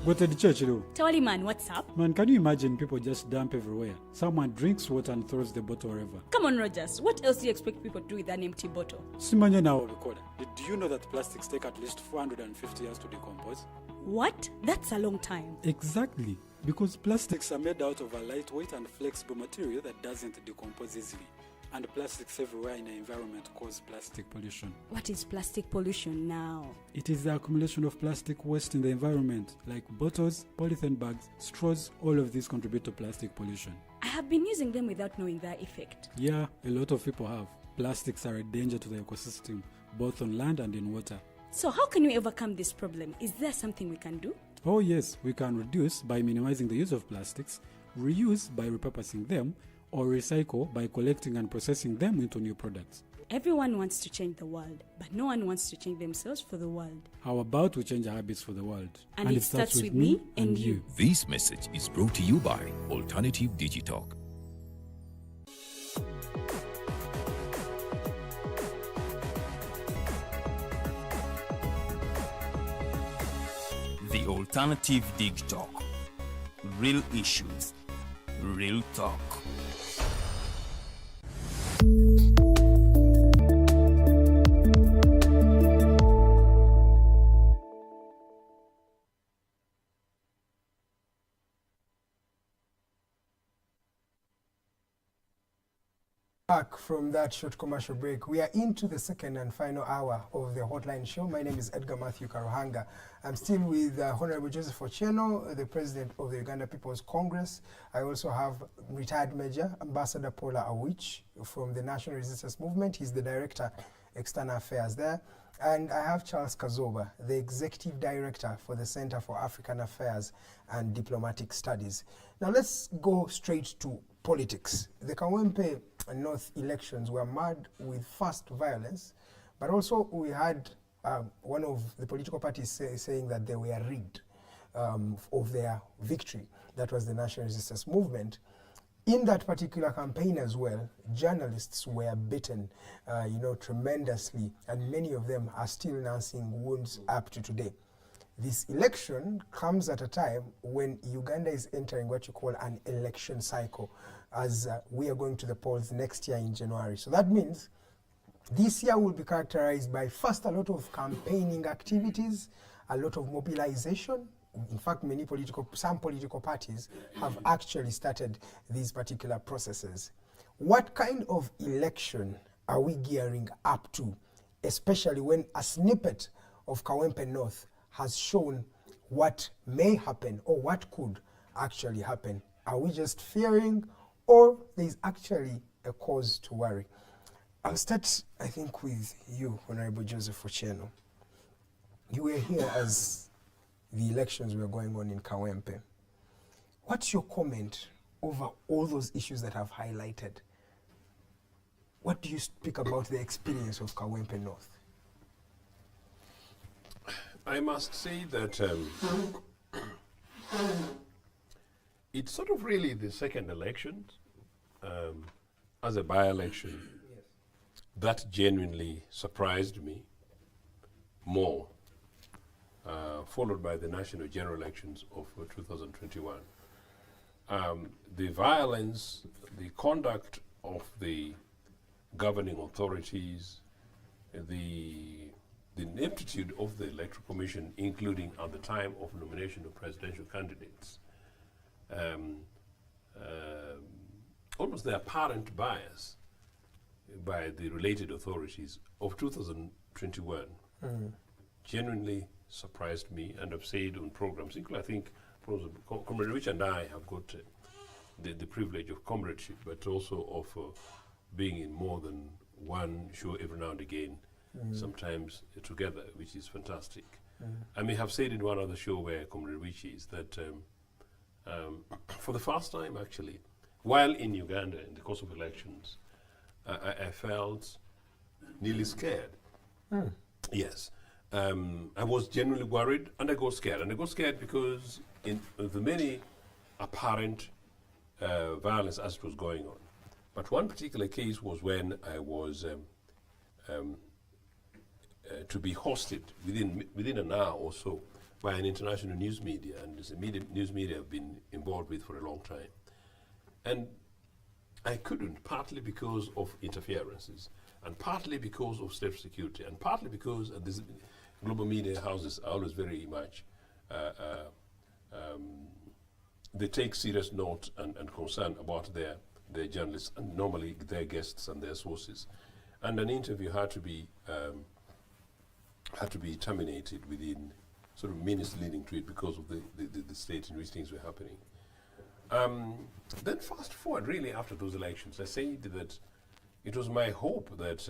S3: Go to the church, though.
S10: Tawali man, what's up?
S3: Man, can you imagine people just dump everywhere? Someone drinks water and throws the bottle wherever.
S10: Come on, Rogers. What else do you expect people to do with an empty bottle?
S3: Simanya now, recorder. Did you know that plastics take at least 450 years to decompose?
S10: What? That's a long time.
S3: Exactly. Because plastics are made out of a lightweight and flexible material that doesn't decompose easily. And plastics everywhere in the environment cause plastic pollution.
S10: What is plastic pollution now?
S3: It is the accumulation of plastic waste in the environment, like bottles, polythene bags, straws. All of these contribute to plastic pollution.
S10: I have been using them without knowing their effect.
S3: Yeah, a lot of people have. Plastics are a danger to the ecosystem, both on land and in water.
S10: So how can we overcome this problem? Is there something we can do?
S3: Oh yes, we can reduce by minimizing the use of plastics, reuse by repurposing them, or recycle by collecting and processing them into new products.
S10: Everyone wants to change the world, but no one wants to change themselves for the world.
S3: How about we change our habits for the world?
S10: And it starts with me and you.
S5: This message is brought to you by Alternative Digitalk.
S1: The Alternative Digitalk. Real issues, real talk.
S4: Back from that short commercial break, we are into the second and final hour of the Hotline Show. My name is Edgar Mathew Karuhanga. I'm still with Honorable Joseph Ochieno, the President of the Uganda People's Congress. I also have retired Major Ambassador Maj Awich from the National Resistance Movement. He's the Director, External Affairs there. And I have Charles Kazooba, the Executive Director for the Center for African Affairs and Diplomatic Studies. Now let's go straight to politics. The Kawempe North elections were marred with fast violence, but also we had one of the political parties saying that they were rigged of their victory. That was the National Resistance Movement. In that particular campaign as well, journalists were beaten, tremendously, and many of them are still nursing wounds up to today. This election comes at a time when Uganda is entering what you call an election cycle, as we are going to the polls next year in January. So that means this year will be characterized by first a lot of campaigning activities, a lot of mobilization. In fact, some political parties have actually started these particular processes. What kind of election are we gearing up to, especially when a snippet of Kawempe North has shown what may happen or what could actually happen? Are we just fearing, or there's actually a cause to worry? I'll start, I think, with you, Honorable Joseph Ochieno. You were here as the elections were going on in Kawempe. What's your comment over all those issues that I've highlighted? What do you speak about the experience of Kawempe North?
S6: I must say that it's sort of really the second election as a by-election that genuinely surprised me more, followed by the national general elections of 2021. The violence, the conduct of the governing authorities, the ineptitude of the Electoral Commission, including at the time of nomination of presidential candidates, almost the apparent bias by the related authorities of 2021 genuinely surprised me, and I've said on programs, including I think Comrade Rich and I have got the privilege of comradeship, but also of being in more than one show every now and again, sometimes together, which is fantastic. I may have said in one other show where Comrade Rich is that for the first time, actually, while in Uganda in the course of elections, I felt nearly scared. Yes. I was genuinely worried, and I got scared. And I got scared because in the many apparent violence as it was going on. But one particular case was when I was to be hosted within an hour or so by an international news media, and this news media I've been involved with for a long time. And I couldn't, partly because of interferences, and partly because of state security, and partly because these global media houses are always very much, they take serious note and concern about their journalists, and normally their guests and their sources. And an interview had to be terminated within sort of minutes leading to it because of the state in which things were happening. Then fast forward, really, after those elections, I said that it was my hope that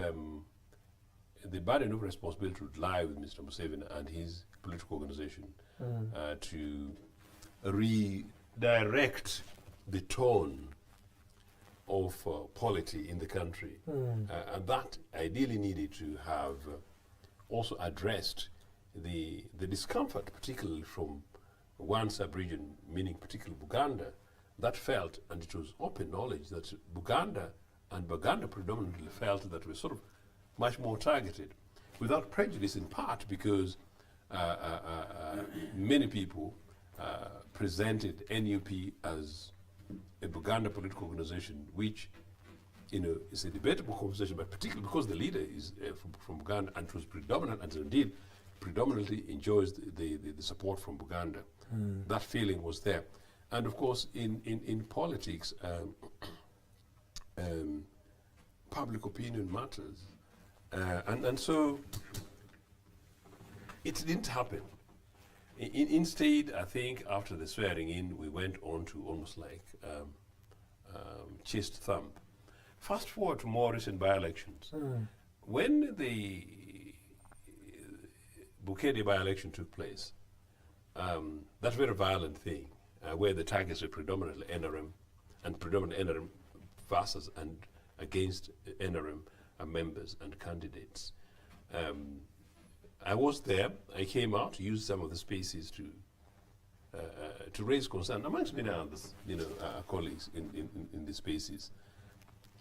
S6: the burden of responsibility would lie with Mr. Museveni and his political organization to redirect the tone of polity in the country. And that ideally needed to have also addressed the discomfort, particularly from one sub-region, meaning particularly Buganda, that felt, and it was open knowledge, that Buganda predominantly felt that we're sort of much more targeted, without prejudice, in part because many people presented NUP as a Buganda political organization, which, you know, is a debatable conversation, but particularly because the leader is from Buganda and was predominant, and indeed predominantly enjoys the support from Buganda. That feeling was there. And of course, in politics, public opinion matters. And so it didn't happen. Instead, I think after the swearing in, we went on to almost like chest thump. Fast forward to more recent by-elections. When the Bukedea by-election took place, that very violent thing, where the targets were predominantly NRM, and predominantly NRM versus and against NRM members and candidates. I was there. I came out, used some of the spaces to raise concern amongst many others, you know, colleagues in the spaces.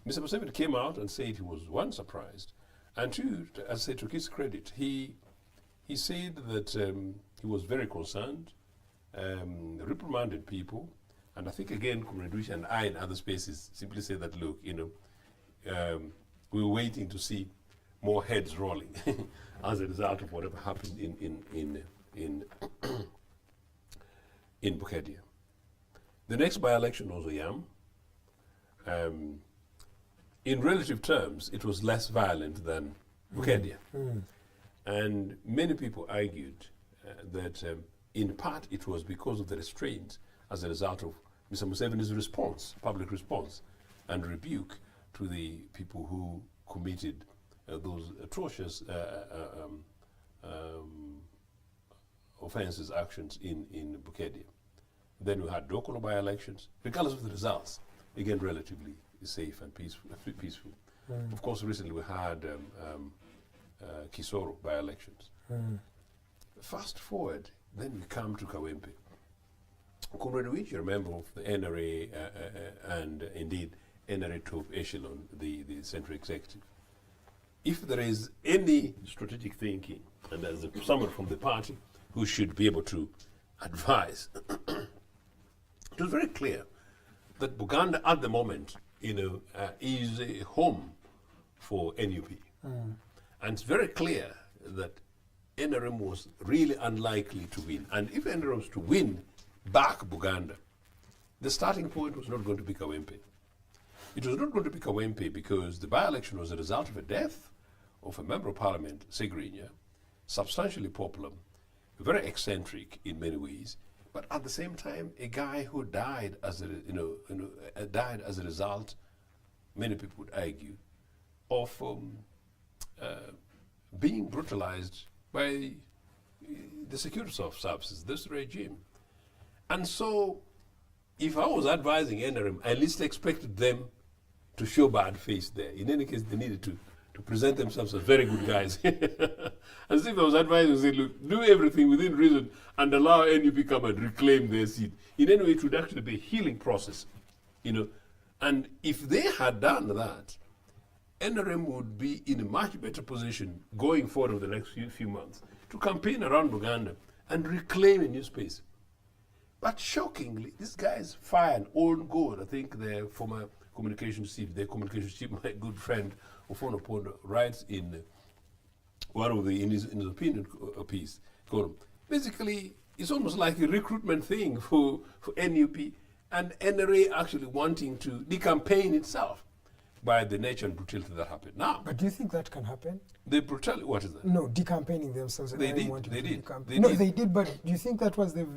S6: Mr. Museveni came out and said he was, one, surprised, and two, as I say, to his credit, he said that he was very concerned, reprimanded people, and I think again, Comrade and I in other spaces simply said that, look, you know, we were waiting to see more heads rolling as a result of whatever happened in Bukedea. The next by-election was Oyam. In relative terms, it was less violent than Bukedea. And many people argued that in part it was because of the restraint as a result of Mr. Museveni's response, public response, and rebuke to the people who committed those atrocious offenses, actions in Bukedea. Then we had local by-elections, regardless of the results, again relatively safe and peaceful. Of course, recently we had Kisoro by-elections. Fast forward, then we come to Kawempe. Comrade Awich, you're a member of the NRA and indeed NRA top echelon, the central executive. If there is any strategic thinking, and as someone from the party who should be able to advise, it was very clear that Buganda at the moment, you know, is a home for NUP. And it's very clear that NRM was really unlikely to win. And if NRM was to win back Buganda, the starting point was not going to be Kawempe. It was not going to be Kawempe because the by-election was a result of a death of a member of parliament, Segrinya, substantially popular, very eccentric in many ways, but at the same time, a guy who died as died as a result, many people would argue, of being brutalized by the security services, this regime. And so, if I was advising NRM, I at least expected them to show bad face there. In any case, they needed to present themselves as very good guys. As if I was advising, say, look, do everything within reason and allow NUP come and reclaim their seat. In any way, it would actually be a healing process, you know. And if they had done that, NRM would be in a much better position going forward over the next few months to campaign around Buganda and reclaim a new space. But shockingly, these guys fired on goal. I think their former communications chief, my good friend Ofono Pondo, writes in one of the in his opinion piece column. Basically, it's almost like a recruitment thing for NUP and NRA actually wanting to decampaign itself by the nature and brutality that happened. Now,
S4: but do you think that can happen?
S6: The brutality, what is that?
S4: No, decampaigning themselves.
S6: They did.
S4: They did, but do you think that was the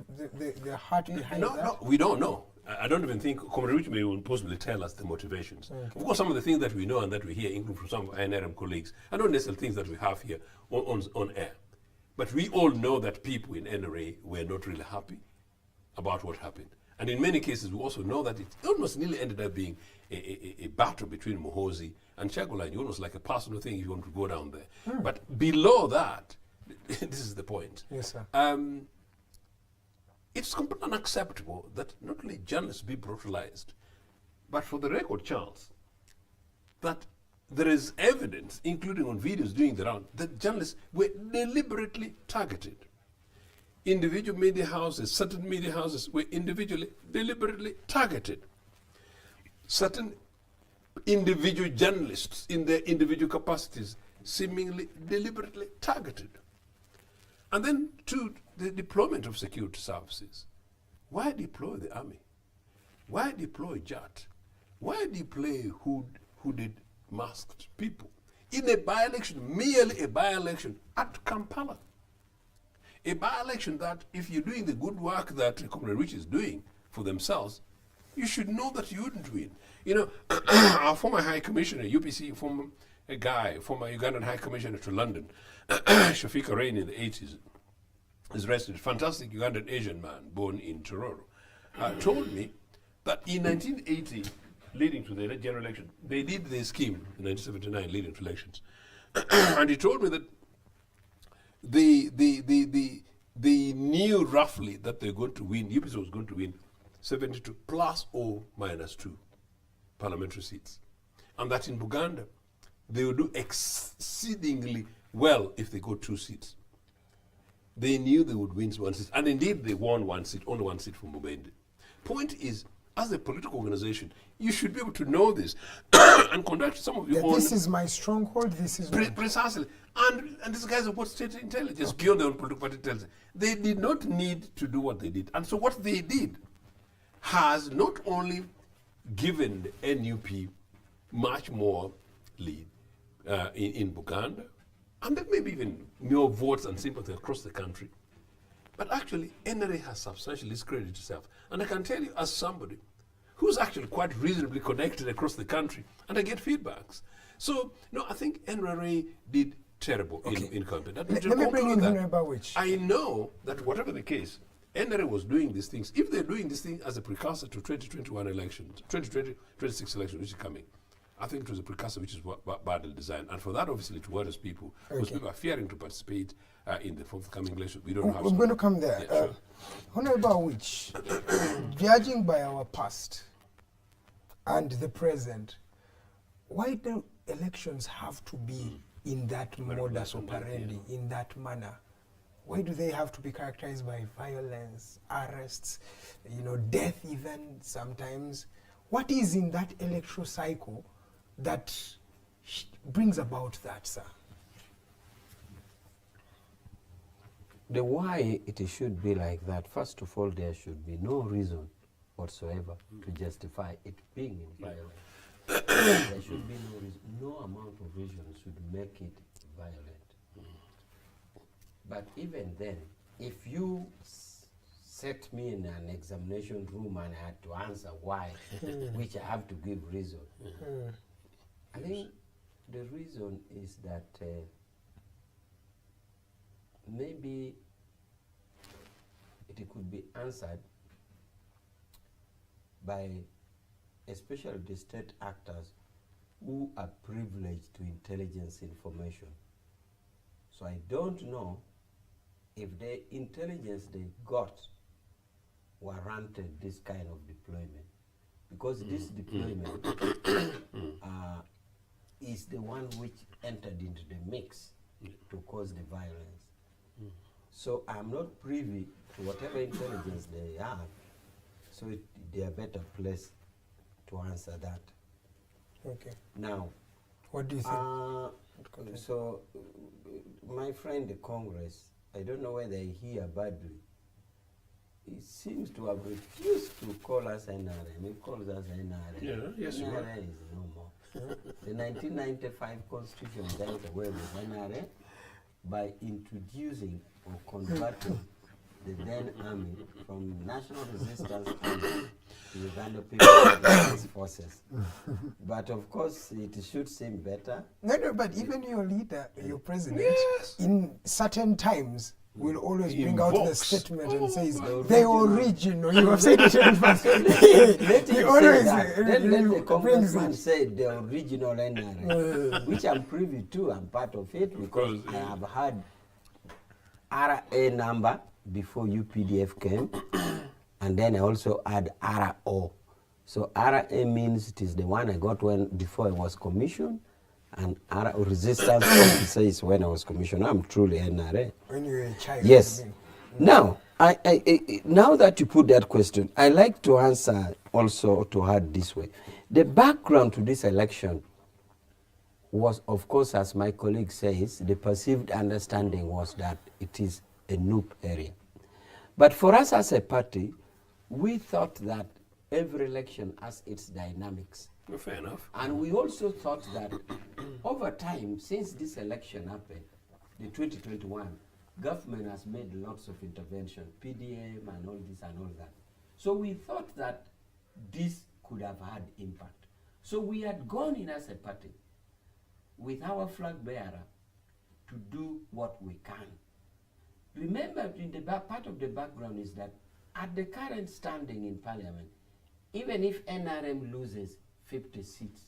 S4: heart behind that?
S6: No, we don't know. I don't even think Comrade Rich may possibly tell us the motivations. Okay. Of course, some of the things that we know and that we hear, including from some of our NRM colleagues, are not necessarily things that we have here on air. But we all know that people in NRA were not really happy about what happened. And in many cases, we also know that it almost nearly ended up being a battle between Muhoozi and Kyagulanyi, almost like a personal thing if you want to go down there. But below that, this is the point.
S4: Yes, sir.
S6: It's completely unacceptable that not only journalists be brutalized, but for the record, Charles, that there is evidence, including on videos doing the round, that journalists were deliberately targeted. Individual media houses, certain media houses were individually, deliberately targeted. Certain individual journalists in their individual capacities seemingly deliberately targeted. And then to the deployment of security services. Why deploy the army? Why deploy JAT? Why deploy hooded masked people in a by-election, merely a by-election at Kampala? A by-election that, if you're doing the good work that Comrade Rich is doing for themselves, you should know that you wouldn't win. You know, our former High Commissioner, UPC, former Ugandan High Commissioner to London, Shafiq Arain in the 80s, is arrested, fantastic Ugandan Asian man born in Tororo, told me that in 1980, leading to the general election, they did the scheme in 1979 leading to elections. And he told me that they knew roughly that they're going to win, UPC was going to win 72 plus or minus 2 parliamentary seats. And that in Buganda, they will do exceedingly well if they got 2 seats. They knew they would win 1 seat. And indeed, they won 1 seat, only 1 seat for Mubende. Point is, as a political organization, you should be able to know this and conduct some of your own.
S4: This is my stronghold, this is
S6: precisely. And these guys are what state intelligence, beyond their own political party intelligence. They did not need to do what they did. And so what they did has not only given the NUP much more lead in Buganda, and then maybe even more votes and sympathy across the country, but actually NRA has substantially discredited itself. And I can tell you, as somebody who's actually quite reasonably connected across the country, and I get feedbacks. So, no, I think NRA did terrible in campaign.
S4: Let me bring in Maj Awich.
S6: I know that whatever the case, NRA was doing these things. If they're doing this thing as a precursor to 2021 elections, 2026 elections, which is coming, I think it was a precursor which is badly designed. And for that, obviously, to worry people, because people are fearing to participate in the forthcoming election. We don't know how.
S4: We're going to come there.
S6: Yeah, sure.
S4: Honorable Awich, judging by our past and the present, why do elections have to be in that modus operandi, in that manner? Why do they have to be characterized by violence, arrests, death even sometimes? What is in that electoral cycle that brings about that, sir?
S7: The why it should be like that, first of all, there should be no reason whatsoever to justify it being in violence. There should be no reason. No amount of reason should make it violent. But even then, if you set me in an examination room and I had to answer why, which I have to give reason, I think the reason is that maybe it could be answered by especially the state actors who are privileged to intelligence information. So I don't know if the intelligence they got warranted this kind of deployment, because this deployment is the one which entered into the mix to cause the violence. So I'm not privy to whatever intelligence they have, so they are better placed to answer that.
S4: Okay.
S7: Now,
S4: what do you think?
S7: So, my friend the Congress, I don't know whether he hear badly. He seems to have refused to call us NRM. He calls us NRM.
S6: Yeah, yes, you are.
S7: NRM is no more. The 1995 Constitution does away with NRM by introducing or converting the then army from National Resistance Army to Uganda People's Defense Forces. But of course, it should seem better.
S4: No, but even your leader, your president, in certain times, will always bring out the statement and says,
S7: the
S4: the original. You have said it in advance.
S7: Let
S4: He
S7: him
S4: always
S7: say that. Let the
S4: brings
S7: congressman
S4: it.
S7: say the original NRM, which I'm privy to. I'm part of it because I have had RA number before UPDF came, and then I also had RO. So RA means it is the one I got when before I was commissioned, and RO resistance officer is when I was commissioned. I'm truly NRA.
S4: When you were a child.
S7: Yes. Now, now that you put that question, I like to answer also to her this way. The background to this election was, of course, as my colleague says, the perceived understanding was that it is a noob area. But for us as a party, we thought that every election has its dynamics.
S6: Well, fair enough.
S7: And we also thought that over time, since this election happened, the 2021, government has made lots of intervention, PDM and all this and all that. So we thought that this could have had impact. So we had gone in as a party with our flag bearer to do what we can. Remember, in the part of the background is that at the current standing in parliament, even if NRM loses 50 seats,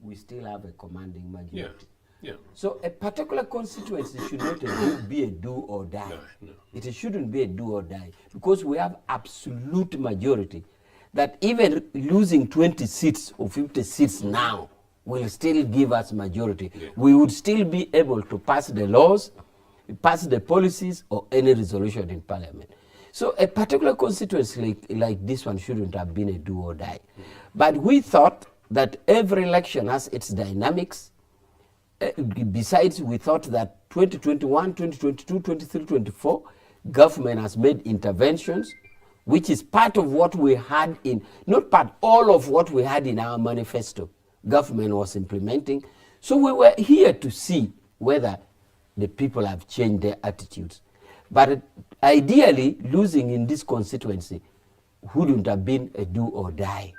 S7: we still have a commanding majority.
S6: Yeah.
S7: So a particular constituency should not be a do or die.
S6: No.
S7: It shouldn't be a do or die because we have absolute majority that even losing 20 seats or 50 seats now will still give us majority. Yeah. We would still be able to pass the laws, pass the policies or any resolution in parliament. So a particular constituency like this one shouldn't have been a do or die. But we thought that every election has its dynamics. Besides, we thought that 2021, 2022, 23, 24, government has made interventions, which is part of what we had in, not part, all of what we had in our manifesto, government was implementing. So we were here to see whether the people have changed their attitudes. But ideally, losing in this constituency wouldn't have been a do or die.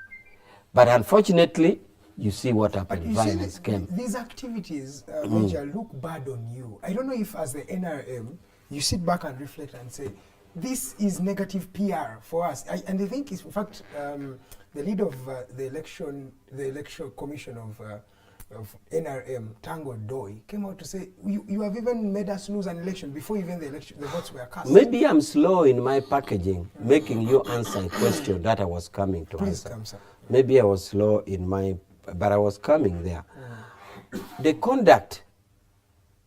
S7: But unfortunately, you see what happened. Violence came.
S4: These activities, Major, look bad on you. I don't know if as the NRM, you sit back and reflect and say, this is negative PR for us. And I think, in fact, the leader of the election commission of NRM, Tango Doi, came out to say, you have even made us lose an election before even the votes were cast.
S7: Maybe I'm slow in my packaging, making you answer a question that I was coming to
S4: Please
S7: answer.
S4: come, sir.
S7: Maybe I was slow in my, but I was coming there. The conduct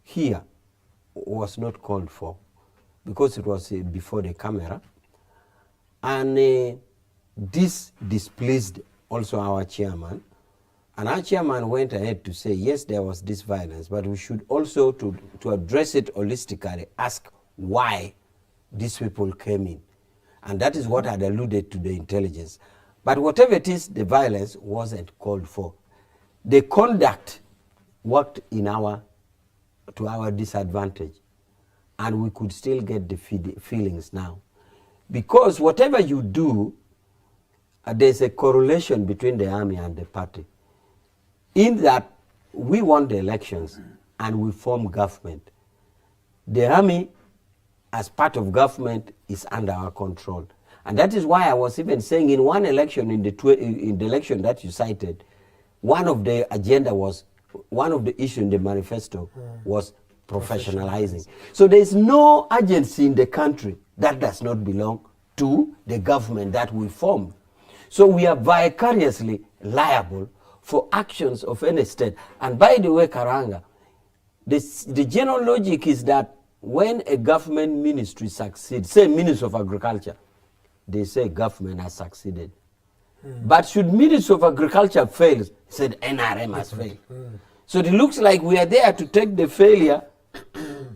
S7: here was not called for because it was before the camera. And this displeased also our chairman. And our chairman went ahead to say, yes, there was this violence, but we should also, to address it holistically, ask why these people came in. And that is what had alluded to the intelligence. But whatever it is, the violence wasn't called for. The conduct worked in to our disadvantage. And we could still get the feelings now. Because whatever you do, there's a correlation between the army and the party. In that, we won the elections and we formed government. The army, as part of government, is under our control. And that is why I was even saying in one election, in the election that you cited, one of the agenda was, one of the issues in the manifesto was professionalizing. So there is no agency in the country that does not belong to the government that we formed. So we are vicariously liable for actions of any state. And by the way, Karuhanga, the general logic is that when a government ministry succeeds, say Minister of Agriculture, they say government has succeeded. But should Minister of Agriculture fail, said NRM has failed. So it looks like we are there to take the failure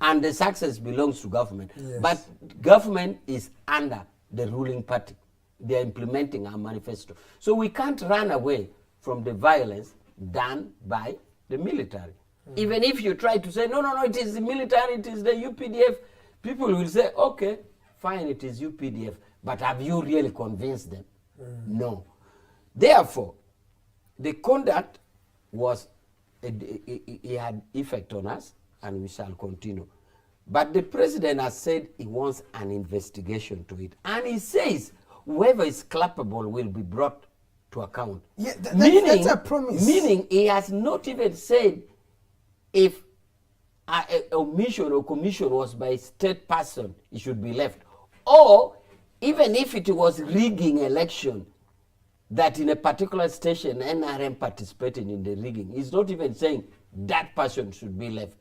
S7: and the success belongs to government. Yes. But government is under the ruling party. They are implementing our manifesto. So we can't run away from the violence done by the military. Even if you try to say, no, it is the military, it is the UPDF, people will say, okay, fine, it is UPDF, but have you really convinced them? No. Therefore, the conduct was, it had effect on us, and we shall continue. But the president has said he wants an investigation to it. And he says whoever is culpable will be brought to account.
S4: Yeah, that's a promise.
S7: Meaning he has not even said if a omission or commission was by a state person, it should be left. Or even if it was rigging election, that in a particular station, NRM participated in the rigging, he's not even saying that person should be left.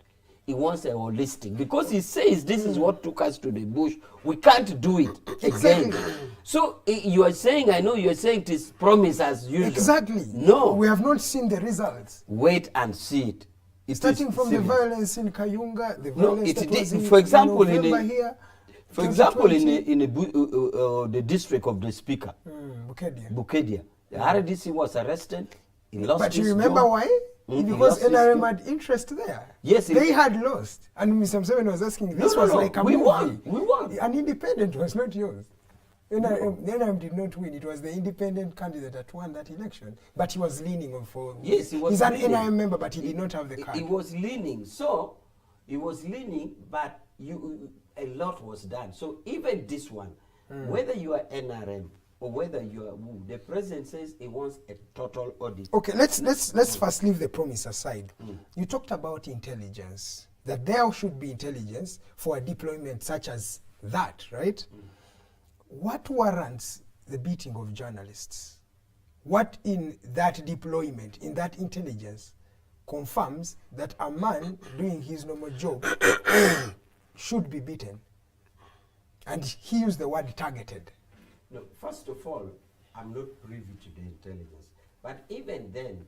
S7: He wants a holistic, because he says this is what took us to the bush. We can't do it again. So you are saying, I know you are saying it is promise as usual.
S4: Exactly.
S7: No.
S4: We have not seen the results.
S7: Wait and see it.
S4: Starting from
S7: serious.
S4: the violence in Kayunga, the violence that was in,
S7: for example,
S4: in November
S7: for example, in the district of the speaker, Bukedia, the RDC was arrested. He lost
S4: but
S7: his
S4: you remember
S7: job.
S4: why? Because NRM had interest there.
S7: Yes,
S4: they had lost. And Mr. Museveni was asking, this was like a movie.
S7: We won.
S4: An independent was not yours. NRM did not win. It was the independent candidate that won that election. But he was leaning on for...
S7: Yes, he was
S4: He's
S7: leaning.
S4: an NRM member, but he did not have the card.
S7: He was leaning. So, he was leaning, but a lot was done. So, even this one, whether you are NRM, or whether you are the president says he wants a total audit.
S4: Okay, let's first leave the promise aside. You talked about intelligence, that there should be intelligence for a deployment such as that, right? What warrants the beating of journalists? What in that deployment, in that intelligence, confirms that a man doing his normal job should be beaten? And he used the word targeted.
S7: No, first of all, I'm not privy to the intelligence. But even then,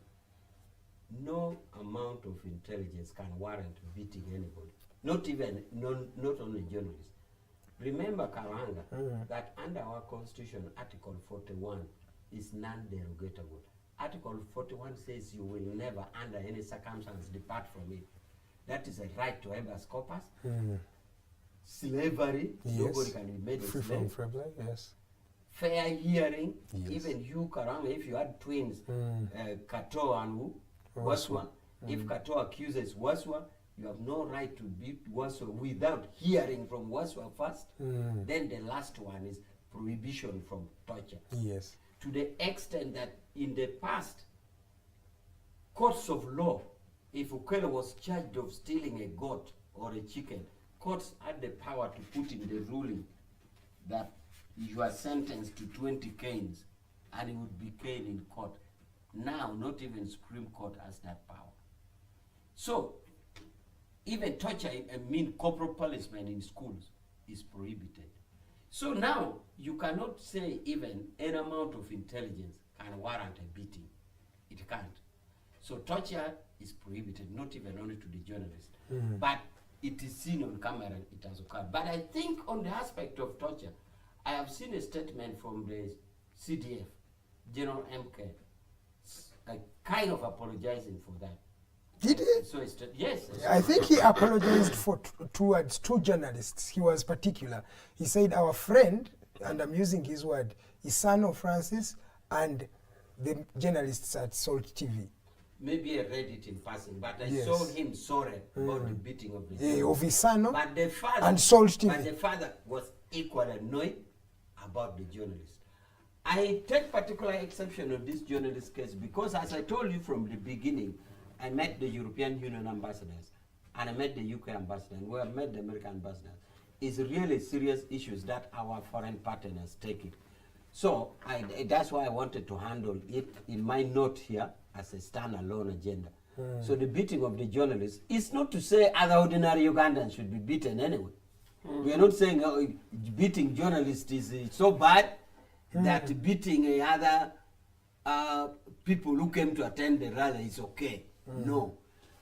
S7: no amount of intelligence can warrant beating anybody. Not only journalists. Remember, Karuhanga, that under our constitution, Article 41 is non-derogatable. Article 41 says you will never, under any circumstance, depart from it. That is a right to habeas corpus. Slavery, nobody can be made a slave.
S4: Free from slavery, yes.
S7: Fair hearing, even you, Karuhanga, if you had twins, Kato and Waswa, if Kato accuses Waswa, you have no right to beat Waswa without hearing from Waswa first. Then the last one is prohibition from torture.
S4: Yes.
S7: To the extent that in the past, courts of law, if Ukele was charged of stealing a goat or a chicken, courts had the power to put in the ruling that you are sentenced to 20 canes, and it would be caned in court. Now, not even Supreme Court has that power. So, even torture, I mean corporal punishment in schools, is prohibited. So now, you cannot say even an amount of intelligence can warrant a beating. It can't. So torture is prohibited, not even only to the journalist. But it is seen on camera, it has occurred. But I think on the aspect of torture, I have seen a statement from the CDF, General MK, kind of apologizing for that.
S4: Did he?
S7: So yes.
S4: I think he apologized towards two journalists. He was particular. He said, our friend, and I'm using his word, Isano Francis and the journalists at Salt TV.
S7: Maybe I read it in passing, but I saw him sorry about the beating of the
S4: of Isano
S7: but the father,
S4: and Salt TV.
S7: But the father was equally annoyed about the journalist. I take particular exception of this journalist case because, as I told you from the beginning, I met the European Union ambassadors and I met the UK ambassador and we have met the American ambassador. It's really serious issues that our foreign partners take it. So that's why I wanted to handle it in my note here as a standalone agenda. So the beating of the journalists is not to say other ordinary Ugandans should be beaten anyway. We are not saying beating journalists is so bad that beating other people who came to attend the rally is okay. No.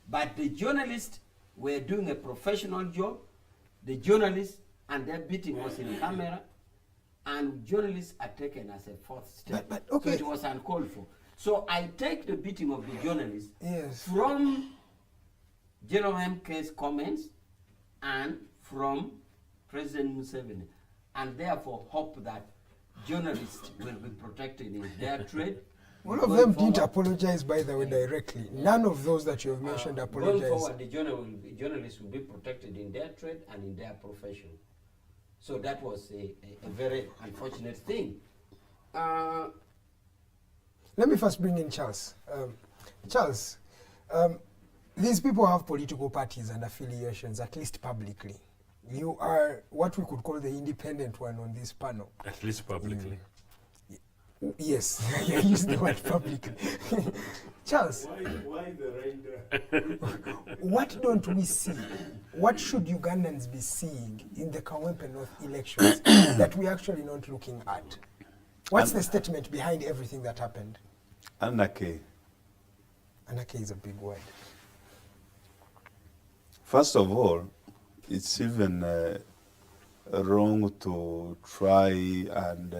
S7: But the journalists were doing a professional job. The journalists and their beating was in camera. And journalists are taken as a fourth step.
S4: But okay.
S7: So it was uncalled for. So I take the beating of the journalists from General MK's comments and from President Museveni, and therefore hope that journalists will be protected in their trade
S4: All of them didn't apologize, by the way, directly. None of those that you have mentioned apologized.
S7: Going forward, the journalists will be protected in their trade and in their profession. So that was a very unfortunate thing.
S4: Let me first bring in Charles. Charles, these people have political parties and affiliations, at least publicly. You are what we could call the independent one on this panel.
S6: At least publicly.
S4: Yes, I use the word publicly. Charles,
S6: Why the right?
S4: what don't we see? What should Ugandans be seeing in the Kawempe North elections that we're actually not looking at? What's the statement behind everything that happened?
S8: Anarchy.
S4: Anarchy is a big word.
S8: First of all, it's even wrong to try and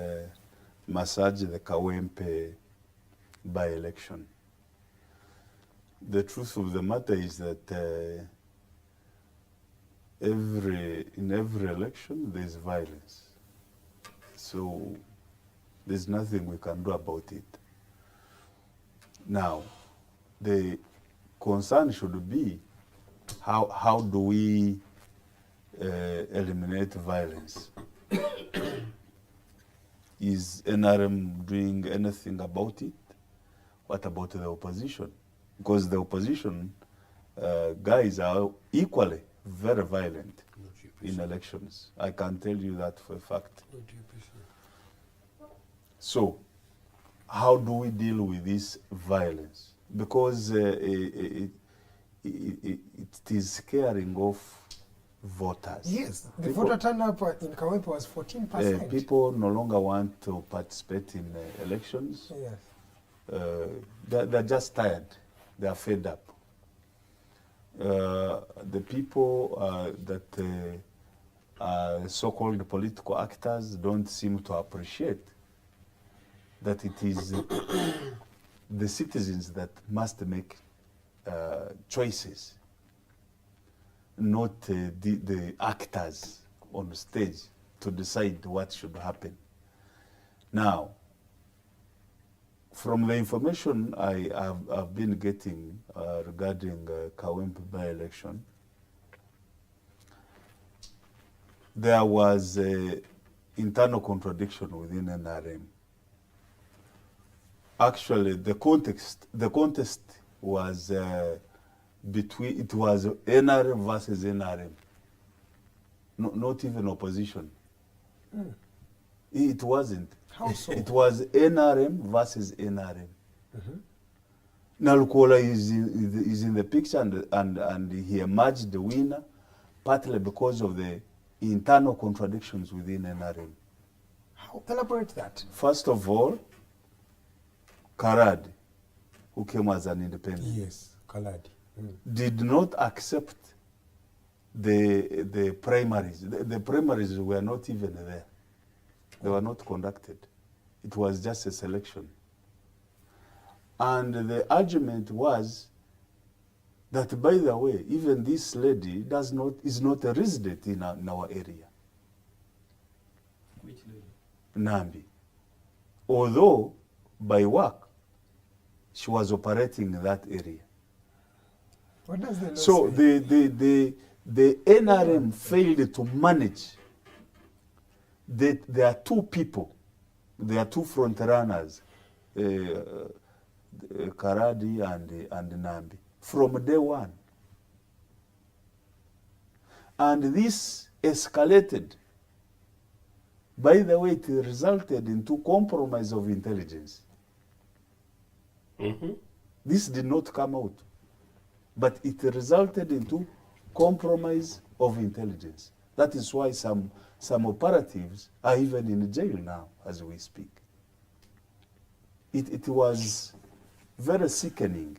S8: massage the Kawempe by-election. The truth of the matter is that in every election there's violence. So there's nothing we can do about it. Now, the concern should be how do we eliminate violence? Is NRM doing anything about it? What about the opposition? Because the opposition guys are equally very violent in elections. I can tell you that for a fact. So, how do we deal with this violence? Because it is scaring off voters.
S4: Yes, the voter turnout in Kawempe was 14%.
S8: People no longer want to participate in elections.
S4: Yes.
S8: They're just tired. They are fed up. The people that are so-called political actors don't seem to appreciate that it is the citizens that must make choices, not the actors on stage to decide what should happen. Now, from the information I've been getting regarding Kawempe by-election, there was an internal contradiction within NRM. Actually, the contest was it was NRM versus NRM, not even opposition.
S4: Mm.
S8: It wasn't.
S4: How so?
S8: It was NRM versus NRM. Nalukola is in the picture and he emerged the winner partly because of the internal contradictions within NRM.
S4: How? Elaborate that.
S8: First of all, Karad, who came as an independent,
S4: Yes, Kaladi.
S8: did not accept the primaries. The primaries were not even there. They were not conducted. It was just a selection. And the argument was that, by the way, even this lady is not a resident in our area.
S6: Which lady?
S8: Nambi. Although, by work, she was operating in that area.
S4: What does the law
S8: So
S4: say?
S8: the NRM failed to manage. There are two people, there are two front runners, Karadi and Nambi, from day one. And this escalated. By the way, it resulted into compromise of intelligence. This did not come out, but it resulted into compromise of intelligence. That is why some operatives are even in jail now as we speak. It was very sickening.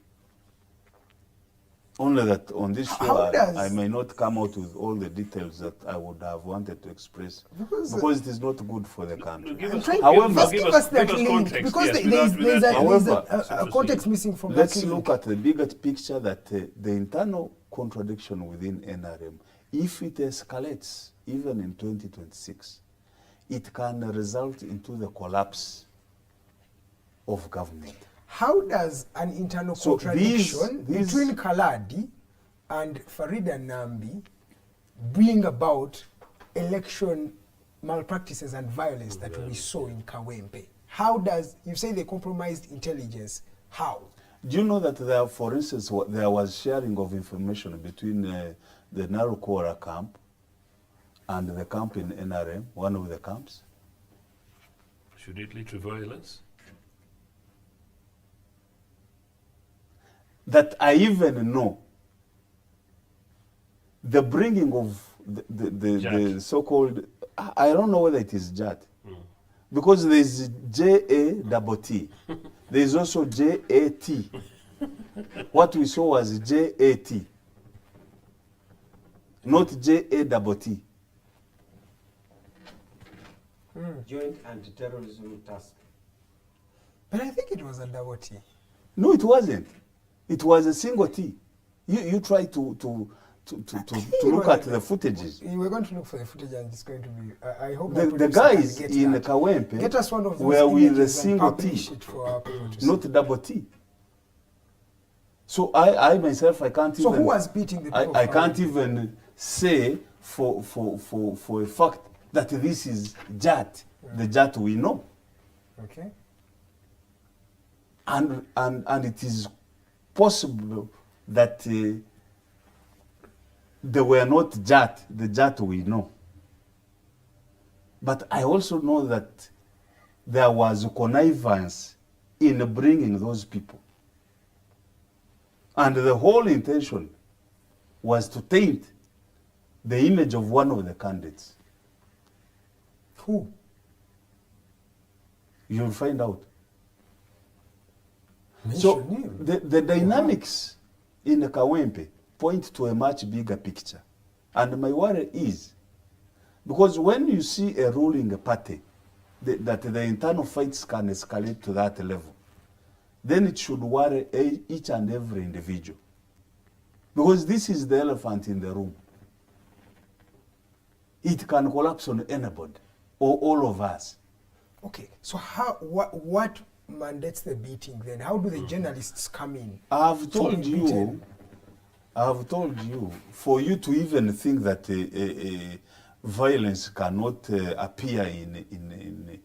S8: Only that on this show I may not come out with all the details that I would have wanted to express because it is not good for the country.
S4: Give us that link, because there's a context missing from that link.
S8: Let's look at the bigger picture that the internal contradiction within NRM, if it escalates even in 2026, it can result into the collapse of government.
S4: How does an internal
S8: So
S4: contradiction
S8: these-
S4: between Kaladi and Farida Nambi bring about election malpractices and violence that we saw in Kawempe? How does, you say they compromised intelligence, how?
S8: Do you know that there, for instance, there was sharing of information between the Narukora camp and the camp in NRM, one of the camps?
S6: Should it lead to violence?
S8: That I even know the bringing of the so-called, I don't know whether it is JAT, because there is JAT. There is also JAT. What we saw was JAT, not JAT.
S7: Joint Anti-Terrorism Task.
S4: But I think it was a double T.
S8: No, it wasn't. It was a single T. You try to look at the footages.
S4: We're going to look for the footage and it's going to be, I hope
S8: The guys in the Kawempe
S4: get us one of those
S8: were with a
S4: images and
S8: single
S4: publish
S8: T,
S4: it for our people to
S8: not
S4: see.
S8: double T. So I myself, I can't
S4: So
S8: even...
S4: who was beating the people?
S8: I
S4: of
S8: can't
S4: Kawempe?
S8: even say for a fact that this is JAT, the JAT we know.
S4: Okay.
S8: And it is possible that they were not JAT, the JAT we know. But I also know that there was connivance in bringing those people. And the whole intention was to taint the image of one of the candidates.
S4: Who?
S8: You'll find out.
S4: Mention
S8: So
S4: him.
S8: the dynamics in the Kawempe point to a much bigger picture. And my worry is, because when you see a ruling party, that the internal fights can escalate to that level, then it should worry each and every individual. Because this is the elephant in the room. It can collapse on anybody, or all of us.
S4: Okay, so what mandates the beating then? How do the journalists come in?
S8: I've told
S4: be
S8: you,
S4: beaten?
S8: for you to even think that violence cannot appear in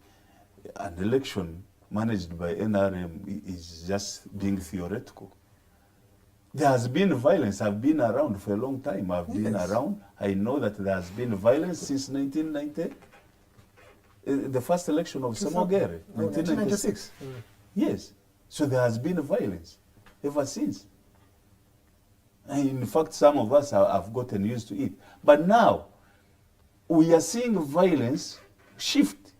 S8: an election managed by NRM is just being theoretical. There has been violence. I've been around for a long time. I've been around. I know that there has been violence since 1990. The first election of Samogere, 1996. Yes. So there has been violence ever since. And in fact, some of us have gotten used to it. But now, we are seeing violence shift.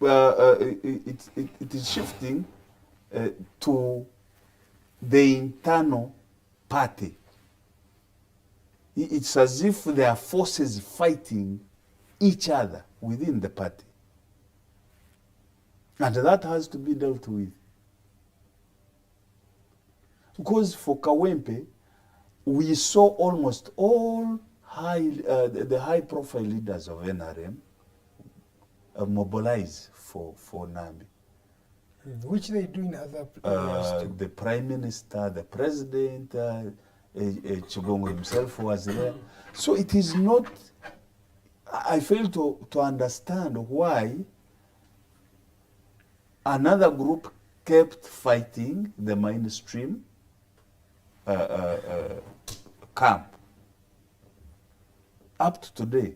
S8: It is shifting to the internal party. It's as if there are forces fighting each other within the party. And that has to be dealt with. Because for Kawempe, we saw almost all the high-profile leaders of NRM mobilize for Nambi.
S4: Which they do in other areas too.
S8: The Prime Minister, the President, Chigongo himself was there. So it is not, I fail to understand why another group kept fighting the mainstream camp up to today.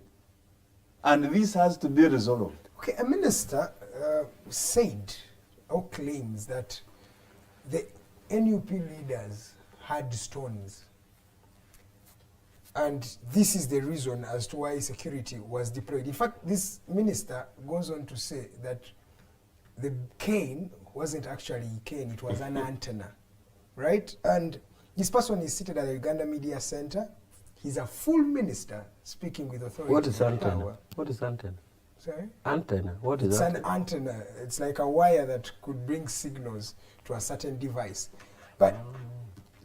S8: And this has to be resolved.
S4: Okay, a minister said or claims that the NUP leaders had stones. And this is the reason as to why security was deployed. In fact, this minister goes on to say that the cane wasn't actually a cane, it was an antenna, right? And this person is seated at the Uganda Media Center. He's a full minister speaking with authority.
S7: What is
S4: and
S7: antenna?
S4: power.
S7: What is antenna?
S4: Sorry?
S7: Antenna. What is
S4: It's
S7: antenna?
S4: an antenna. It's like a wire that could bring signals to a certain device. But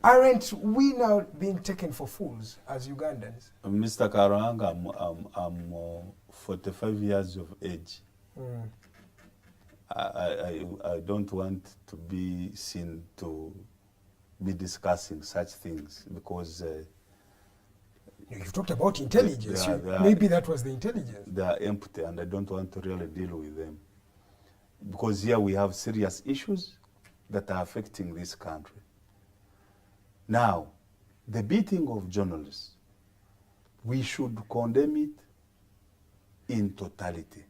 S4: aren't we now being taken for fools as Ugandans?
S8: Mr. Karuhanga, I'm 45 years of age. I don't want to be seen to be discussing such things because
S4: you've talked about intelligence. Maybe that was the intelligence.
S8: They are empty, and I don't want to really deal with them. Because here we have serious issues that are affecting this country. Now, the beating of journalists, we should condemn it in totality.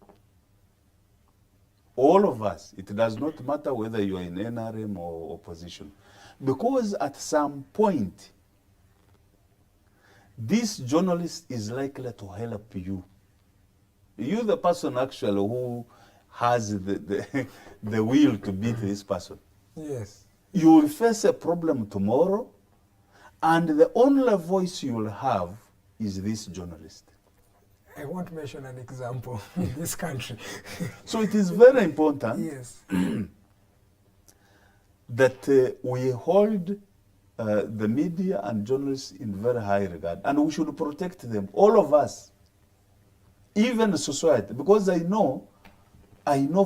S8: All of us, it does not matter whether you are in NRM or opposition. Because at some point, this journalist is likely to help you. You, the person actually who has the will to beat this person.
S4: Yes.
S8: You will face a problem tomorrow, and the only voice you will have is this journalist.
S4: I won't mention an example in this country.
S8: So it is very important
S4: yes.
S8: that we hold the media and journalists in very high regard, and we should protect them, all of us, even society, because I know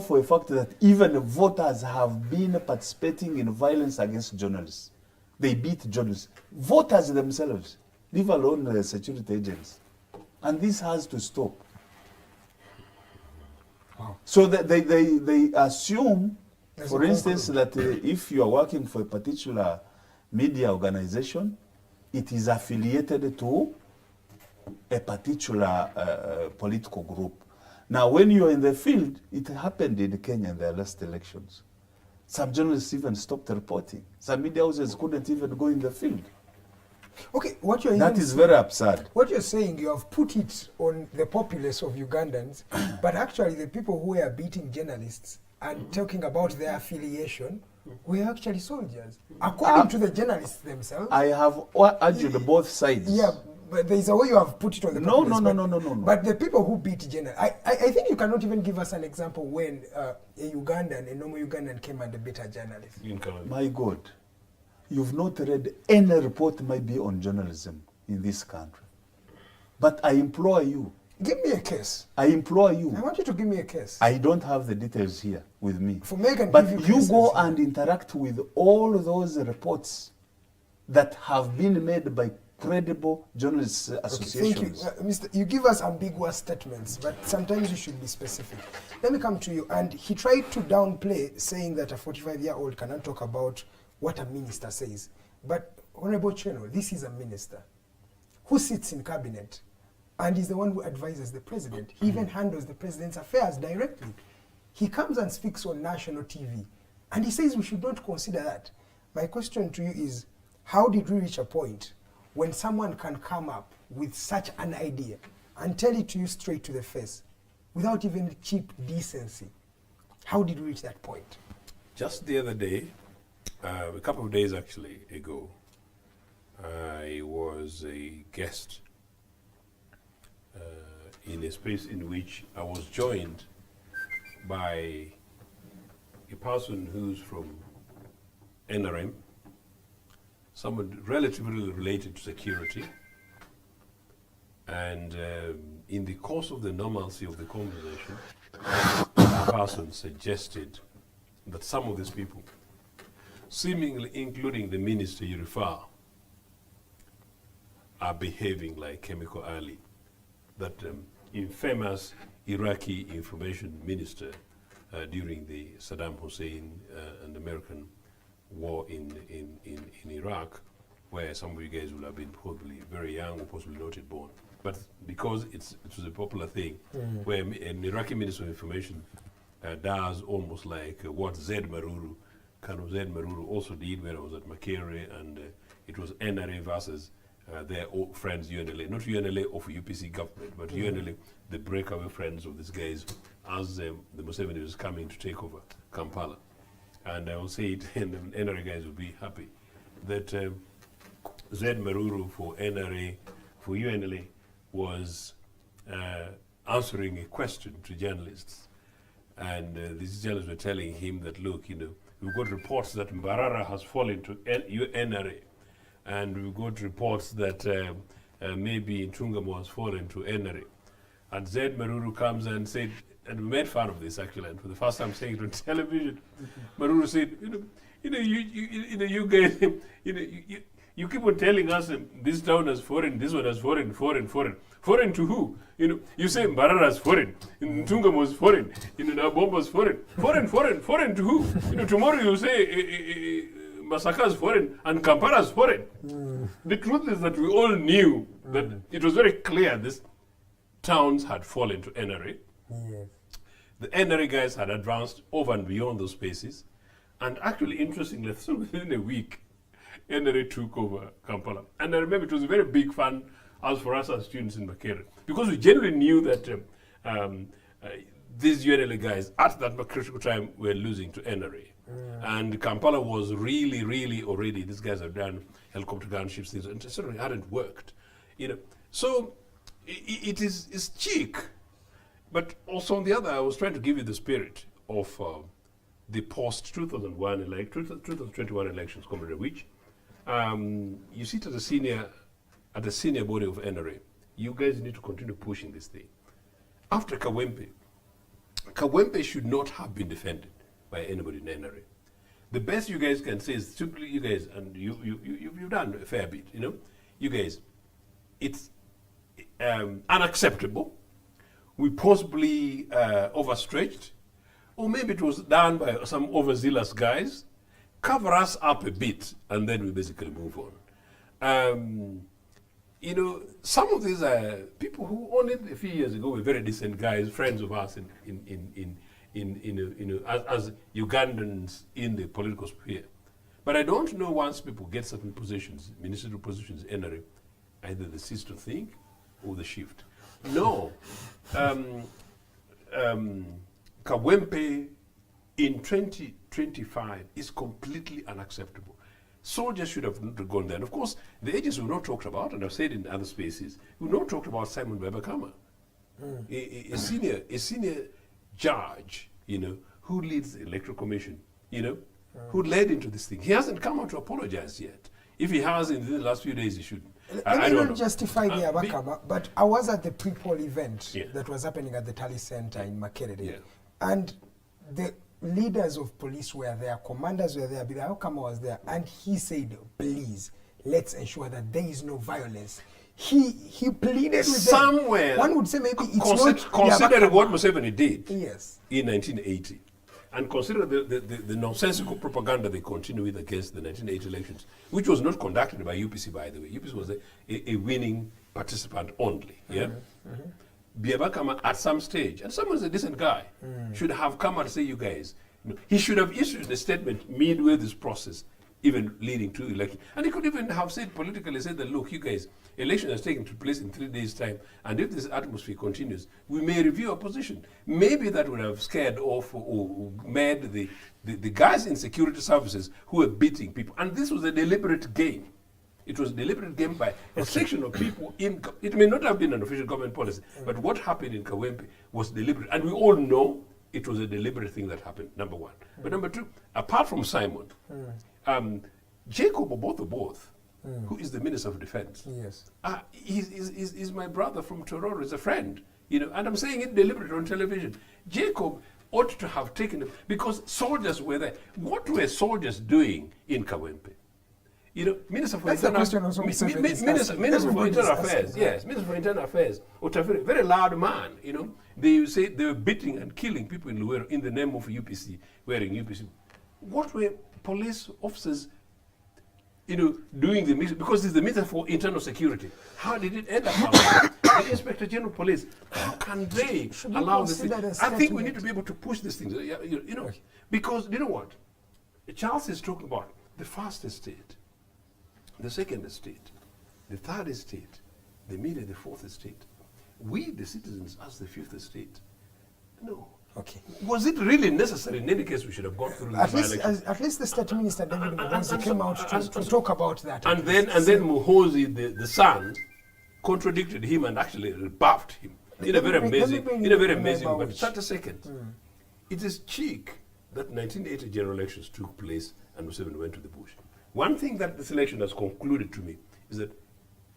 S8: for a fact that even voters have been participating in violence against journalists. They beat journalists. Voters themselves, leave alone security agents. And this has to stop.
S4: Wow.
S8: So that they assume, for instance, that if you are working for a particular media organization, it is affiliated to a particular political group. Now, when you're in the field, it happened in Kenya in the last elections. Some journalists even stopped reporting. Some media houses couldn't even go in the field.
S4: Okay, what you're
S8: that is very absurd.
S4: What you're saying, you have put it on the populace of Ugandans, but actually the people who are beating journalists and talking about their affiliation were actually soldiers, according to the journalists themselves.
S8: I have argued both sides.
S4: Yeah, but there is a way you have put it on the populace.
S8: No.
S4: But the people who beat journalists, I think you cannot even give us an example when a normal Ugandan came and beat a journalist.
S8: My God. You've not read any report might be on journalism in this country. But I implore you.
S4: Give me a case.
S8: I implore you.
S4: I want you to give me a case.
S8: I don't have the details here with me.
S4: But
S8: you go and interact with all those reports that have been made by credible journalists associations.
S4: Thank you. Mr. You give us ambiguous statements, but sometimes you should be specific. Let me come to you. And he tried to downplay saying that a 45-year-old cannot talk about what a minister says. But Honorable Ochieno, this is a minister who sits in cabinet and is the one who advises the president. He even handles the president's affairs directly. He comes and speaks on national TV and he says we should not consider that. My question to you is, how did we reach a point when someone can come up with such an idea and tell it to you straight to the face without even cheap decency? How did we reach that point?
S6: Just the other day, a couple of days actually ago, I was a guest in a space in which I was joined by a person who's from NRM, someone relatively related to security, and in the course of the normalcy of the conversation, the person suggested that some of these people, seemingly including the minister you refer, are behaving like Chemical Ali, that infamous Iraqi information minister during the Saddam Hussein and American war in Iraq, where some of you guys will have been probably very young or possibly not yet born. But because it was a popular thing, where an Iraqi minister of information does almost like what Colonel Z. Maruru also did when I was at Makere, and it was NRA versus their old friends UNLA, not UNLA of UPC government, but UNLA, the breakaway friends of these guys, as the Museveni was coming to take over Kampala. And I will say it, and the NRA guys will be happy, that Z. Maruru for NRA, for UNLA, was answering a question to journalists. And these journalists were telling him that, look, we've got reports that Mbarara has fallen to NRA. And we've got reports that maybe Ntungamo has fallen to NRA. And Z. Maruru comes and said, and we made fun of this actually, and for the first time saying it on television, Maruru said, you guys, you keep on telling us this town is foreign, this one is foreign. Foreign to who? You say Mbarara is foreign, Ntungam was foreign, Nabomba was foreign. Foreign to who? Tomorrow you say Masaka is foreign and Kampala is foreign. The truth is that we all knew that it was very clear these towns had fallen to NRA.
S4: Yes.
S6: The NRA guys had advanced over and beyond those spaces. And actually, interestingly, so within a week, NRA took over Kampala. And I remember it was a very big fun as for us as students in Makerere, because we generally knew that these UNLA guys at that critical time were losing to NRA. And Kampala was really already, these guys have done helicopter gunships, things, and it certainly hadn't worked. So it's cheek. But also on the other, I was trying to give you the spirit of the post-2001 2021 elections, Comrade Awich. You sit at the senior body of NRA. You guys need to continue pushing this thing. After Kawempe should not have been defended by anybody in NRA. The best you guys can say is simply, you guys, and you've done a fair bit, you guys, it's unacceptable. We possibly overstretched, or maybe it was done by some overzealous guys. Cover us up a bit, and then we basically move on. Some of these are people who only a few years ago were very decent guys, friends of us as Ugandans in the political sphere. But I don't know, once people get certain positions, ministerial positions, NRA, either they cease to think or they shift. No. Kawempe in 2025 is completely unacceptable. Soldiers should have not gone there. And of course, the agents we've not talked about, and I've said in other spaces, we've not talked about Simon Babakama, a senior judge, who leads the Electoral Commission, who led into this thing. He hasn't come out to apologize yet. If he has in the last few days, he shouldn't.
S4: I don't know. Justify the Abakama, but I was at the pre-poll event that was happening at the Tally Center in Makerere, and the leaders of police were there, commanders were there, Bila Abakama was there, and he said, please, let's ensure that there is no violence. He pleaded with
S6: somewhere.
S4: One would say maybe it's not
S6: considering what Museveni did
S4: in
S6: 1980. And consider the nonsensical propaganda they continue with against the 1980 elections, which was not conducted by UPC, by the way. UPC was a winning participant only. Biabakama, at some stage, and someone's a decent guy, should have come and say, you guys, he should have issued a statement midway this process, even leading to election. And he could even have said politically, said that, look, you guys, election has taken place in 3 days' time, and if this atmosphere continues, we may review our position. Maybe that would have scared off or made the guys in security services who were beating people. And this was a deliberate game. It was a deliberate game by a section of people in. It may not have been an official government policy, but what happened in Kawempe was deliberate. And we all know it was a deliberate thing that happened, number one. But number two, apart from Simon, Jacob Oboth, who is the Minister of Defense, he's my brother from Tororo, is a friend, and I'm saying it deliberately on television. Jacob ought to have taken it, because soldiers were there. What were soldiers doing in Kawempe? Minister for Internal Affairs, Minister for Internal Affairs, Otafere, very loud man, They say they were beating and killing people in Luwero in the name of UPC, wearing UPC. What were police officers, doing the mission? Because it's the Minister for Internal Security. How did it end up? The Inspector General Police, how can they allow this thing? I think we need to be able to push these things, because you know what? Charles is talking about the first estate, the second estate, the third estate, the middle, the fourth estate. We, the citizens, as the fifth estate. No.
S4: Okay.
S6: Was it really necessary? In any case, we should have gone through
S4: at least the State Minister David Muhoozi came out to talk about that.
S6: And then Muhoozi, the son, contradicted him and actually rebuffed him in a very amazing way. But 30 seconds. It is cheek that 1980 general elections took place and Museveni went to the bush. One thing that this election has concluded to me is that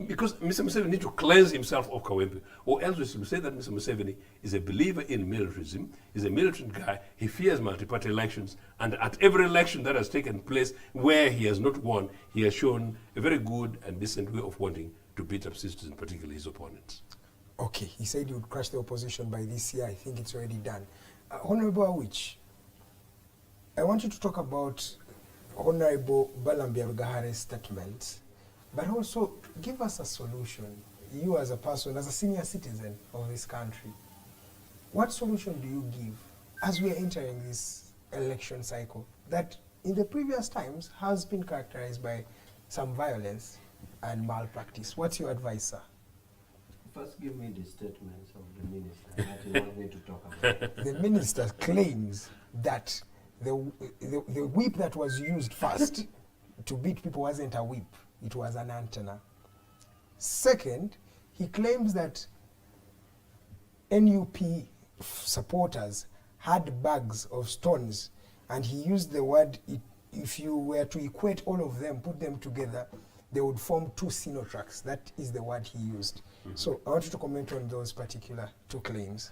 S6: Because Mr. Museveni needs to cleanse himself of Kawempe, or else we should say that Mr. Museveni is a believer in militarism, is a militant guy, he fears multi-party elections, and at every election that has taken place where he has not won, he has shown a very good and decent way of wanting to beat up citizens, particularly his opponents.
S4: Okay, he said he would crush the opposition by this year. I think it's already done. Honorable Awich, I want you to talk about Honorable Balambia Rugahare's statement, but also give us a solution. You as a person, as a senior citizen of this country, what solution do you give as we are entering this election cycle that in the previous times has been characterized by some violence and malpractice? What's your advice, sir?
S7: First, give me the statements of the minister that you want me to talk about.
S4: The minister claims that the whip that was used first to beat people wasn't a whip, it was an antenna. Second, he claims that NUP supporters had bags of stones, and he used the word, if you were to equate all of them, put them together, they would form 2 Sinotracks. That is the word he used. So I want you to comment on those particular 2 claims.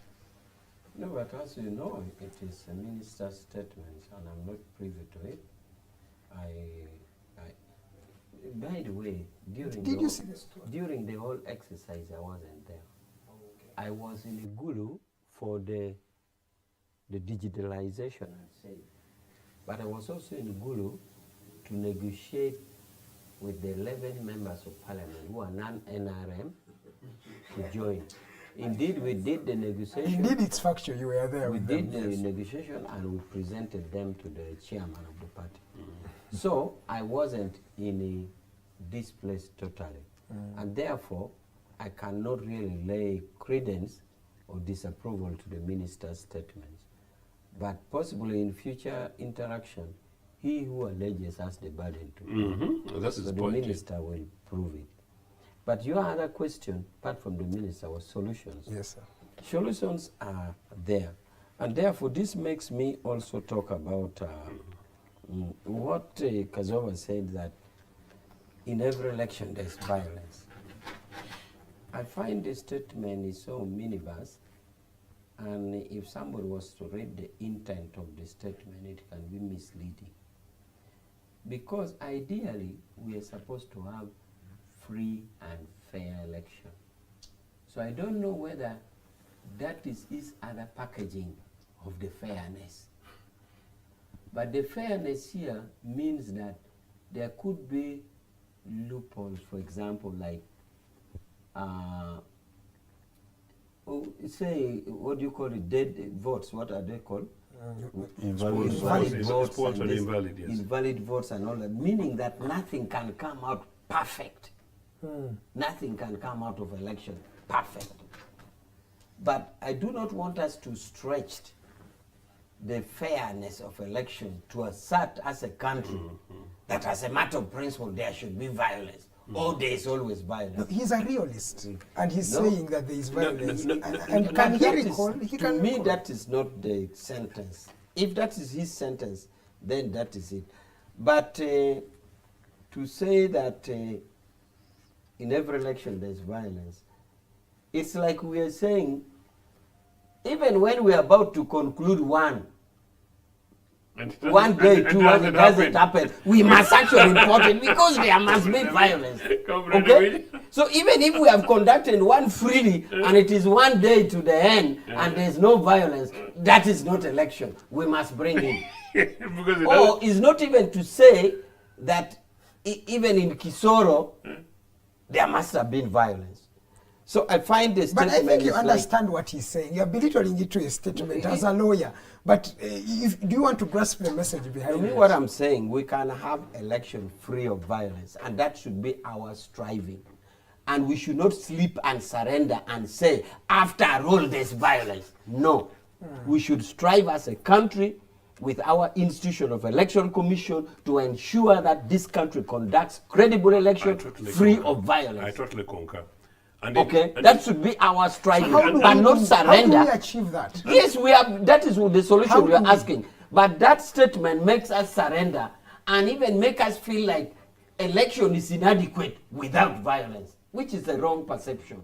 S7: No, but as you know, it is a minister's statement, and I'm not privy to it. By the way, during the whole exercise, I wasn't there.
S4: Oh, okay.
S7: I was in Igulu for the digitalization and save. But I was also in Igulu to negotiate with the 11 members of parliament who are non-NRM to join. Indeed, we did the negotiation.
S4: Indeed, it's factual. You were there.
S7: We did the negotiation and we presented them to the chairman of the party. So I wasn't in this place totally. And therefore, I cannot really lay credence or disapproval to the minister's statements. But possibly in future interaction, he who alleges has the burden to
S6: That's his
S7: so
S6: point.
S7: the minister will prove it. But your other question, apart from the minister, was solutions.
S4: Yes, sir.
S7: Solutions are there. And therefore, this makes me also talk about what Kazooba said, that in every election there's violence. I find the statement is so minibus, and if somebody was to read the intent of the statement, it can be misleading. Because ideally, we are supposed to have free and fair election. So I don't know whether that is his other packaging of the fairness. But the fairness here means that there could be loopholes, for example, like, say, what do you call it, dead votes, what are they called?
S8: Invalid
S7: votes,
S6: Sponsored invalid, yes.
S7: Invalid votes and all that, meaning that nothing can come out perfect. Nothing can come out of election perfect. But I do not want us to stretch the fairness of election to assert as a country that as a matter of principle there should be violence. Or there is always violence.
S4: No, he's a realist, and he's saying that there is violence.
S7: And
S4: can he recall? He can
S7: to me,
S4: recall.
S7: that is not the sentence. If that is his sentence, then that is it. But to say that in every election there's violence, it's like we are saying, even when we are about to conclude one day, it doesn't happen, we must actually report it because there must be violence. Okay? So even if we have conducted one freely and it is one day to the end and there's no violence, that is not election. We must bring in. Or it's not even to say that even in Kisoro, there must have been violence. So I find this
S4: But
S7: statement.
S4: I think you understand what he's saying. You're belittling it to a statement as a lawyer. But do you want to grasp the message behind it?
S7: To me, what I'm saying, we can have election free of violence, and that should be our striving. And we should not sleep and surrender and say, after all, there's violence. No. We should strive as a country with our institution of election commission to ensure that this country conducts credible election free of violence.
S6: I totally concur. And
S7: that should be our striving,
S4: So
S7: but not surrender.
S4: How do we achieve that?
S7: Yes, we have. That is the solution we are asking. But that statement makes us surrender and even make us feel like election is inadequate without violence. which is the wrong perception.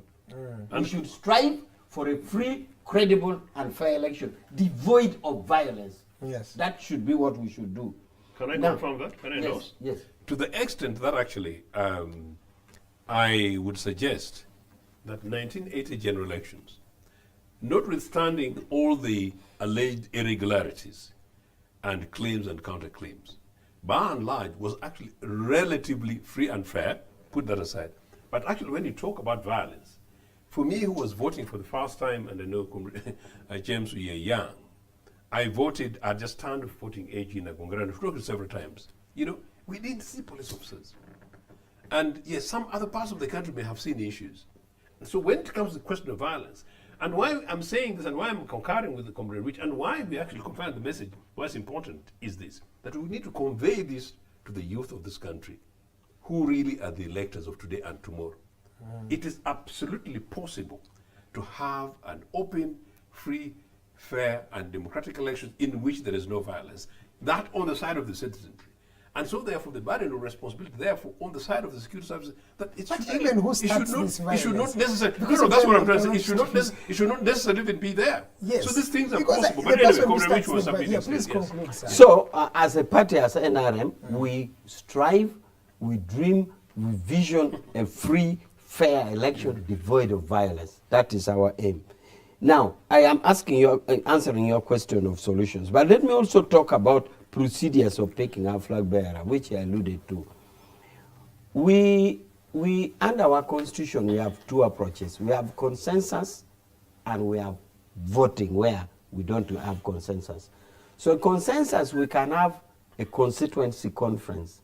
S7: We should strive for a free, credible, and fair election, devoid of violence.
S4: Yes.
S7: That should be what we should do.
S6: Can I confirm that? Can I know?
S7: Yes.
S6: To the extent that actually I would suggest that 1980 general elections, notwithstanding all the alleged irregularities and claims and counterclaims, by and large was actually relatively free and fair, put that aside. But actually when you talk about violence, for me who was voting for the first time, and I know James, we are young, I voted, I just turned voting age in Agongara, and I've talked several times. You know, we didn't see police officers. And yes, some other parts of the country may have seen issues. And so when it comes to the question of violence, and why I'm saying this and why I'm concurring with the Comrade Rich, and why we actually confine the message, what's important is this, that we need to convey this to the youth of this country, who really are the electors of today and tomorrow. It is absolutely possible to have an open, free, fair, and democratic election in which there is no violence. That on the side of the citizenry. And so therefore the burden of responsibility, therefore, on the side of the security services, that it
S4: But
S6: should
S4: even who
S6: it
S4: starts
S6: should not,
S4: this
S6: it should not
S4: violence?
S6: necessarily,
S4: Because
S6: no, that's what I'm trying to say.
S4: violence
S6: It should not necessarily even be there.
S4: Yes.
S6: So these things are
S4: Because
S6: possible.
S4: the
S6: But anyway,
S4: person who
S6: Comrade Rich
S4: starts
S6: was
S4: the
S6: submitting
S4: please
S6: this, yes.
S4: conclude, sir.
S7: So, as a party, as NRM, we strive, we dream, we vision a free, fair election devoid of violence. That is our aim. Now, I am answering your question of solutions, but let me also talk about procedures of picking our flag bearer, which I alluded to. We under our constitution, we have two approaches. We have consensus and we have voting where we don't have consensus. So consensus, we can have a constituency conference,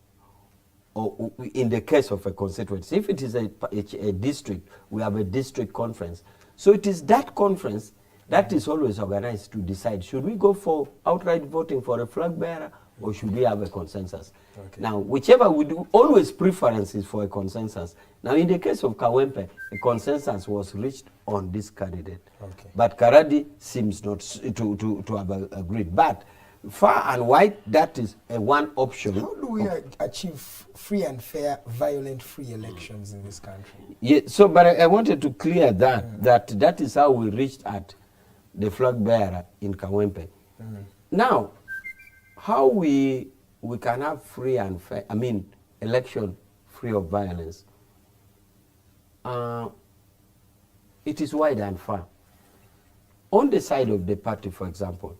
S7: or in the case of a constituency. If it is a district, we have a district conference. So it is that conference that is always organized to decide, should we go for outright voting for a flag bearer or should we have a consensus? Okay. Now, whichever we do, always preference is for a consensus. Now, in the case of Kawempe, a consensus was reached on this candidate. Okay. But Karadi seems not to have agreed. But far and wide, that is a one option.
S4: How do we achieve free and fair, violent-free elections in this country?
S7: Yeah, so, but I wanted to clear that, that is how we reached at the flag bearer in Kawempe. Now, how we can have free and fair, election free of violence, it is wide and far. On the side of the party, for example,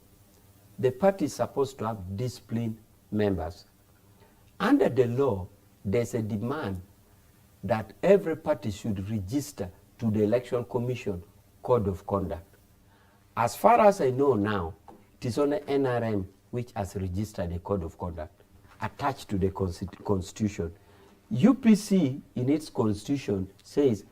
S7: the party is supposed to have disciplined members. Under the law, there's a demand that every party should register to the Election Commission Code of Conduct. As far as I know now, it is only NRM which has registered a Code of Conduct attached to the Constitution. UPC, in its Constitution, says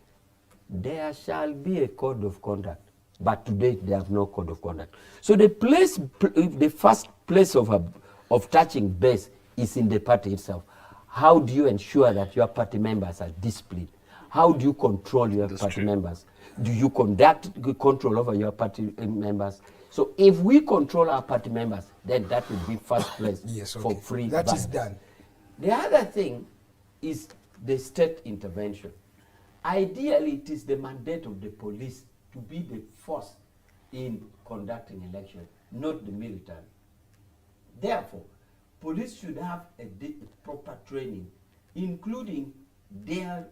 S7: there shall be a Code of Conduct, but to date they have no Code of Conduct. So the first place of touching base is in the party itself. How do you ensure that your party members are disciplined? How do you control your party members? Do you conduct control over your party members? So if we control our party members, then that would be first place for free
S4: That is done.
S7: The other thing is the state intervention. Ideally, it is the mandate of the police to be the force in conducting election, not the military. Therefore, police should have a proper training, including their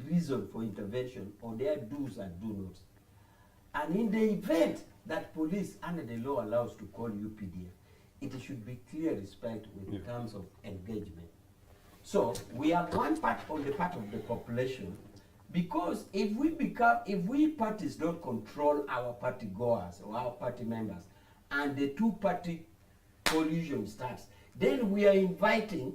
S7: reason for intervention or their do's and do nots. And in the event that police under the law allows to call UPDF, it should be clear respect with terms of engagement. So we have one part on the part of the population, because if we parties don't control our party goers or our party members, and the two-party collusion starts, then we are inviting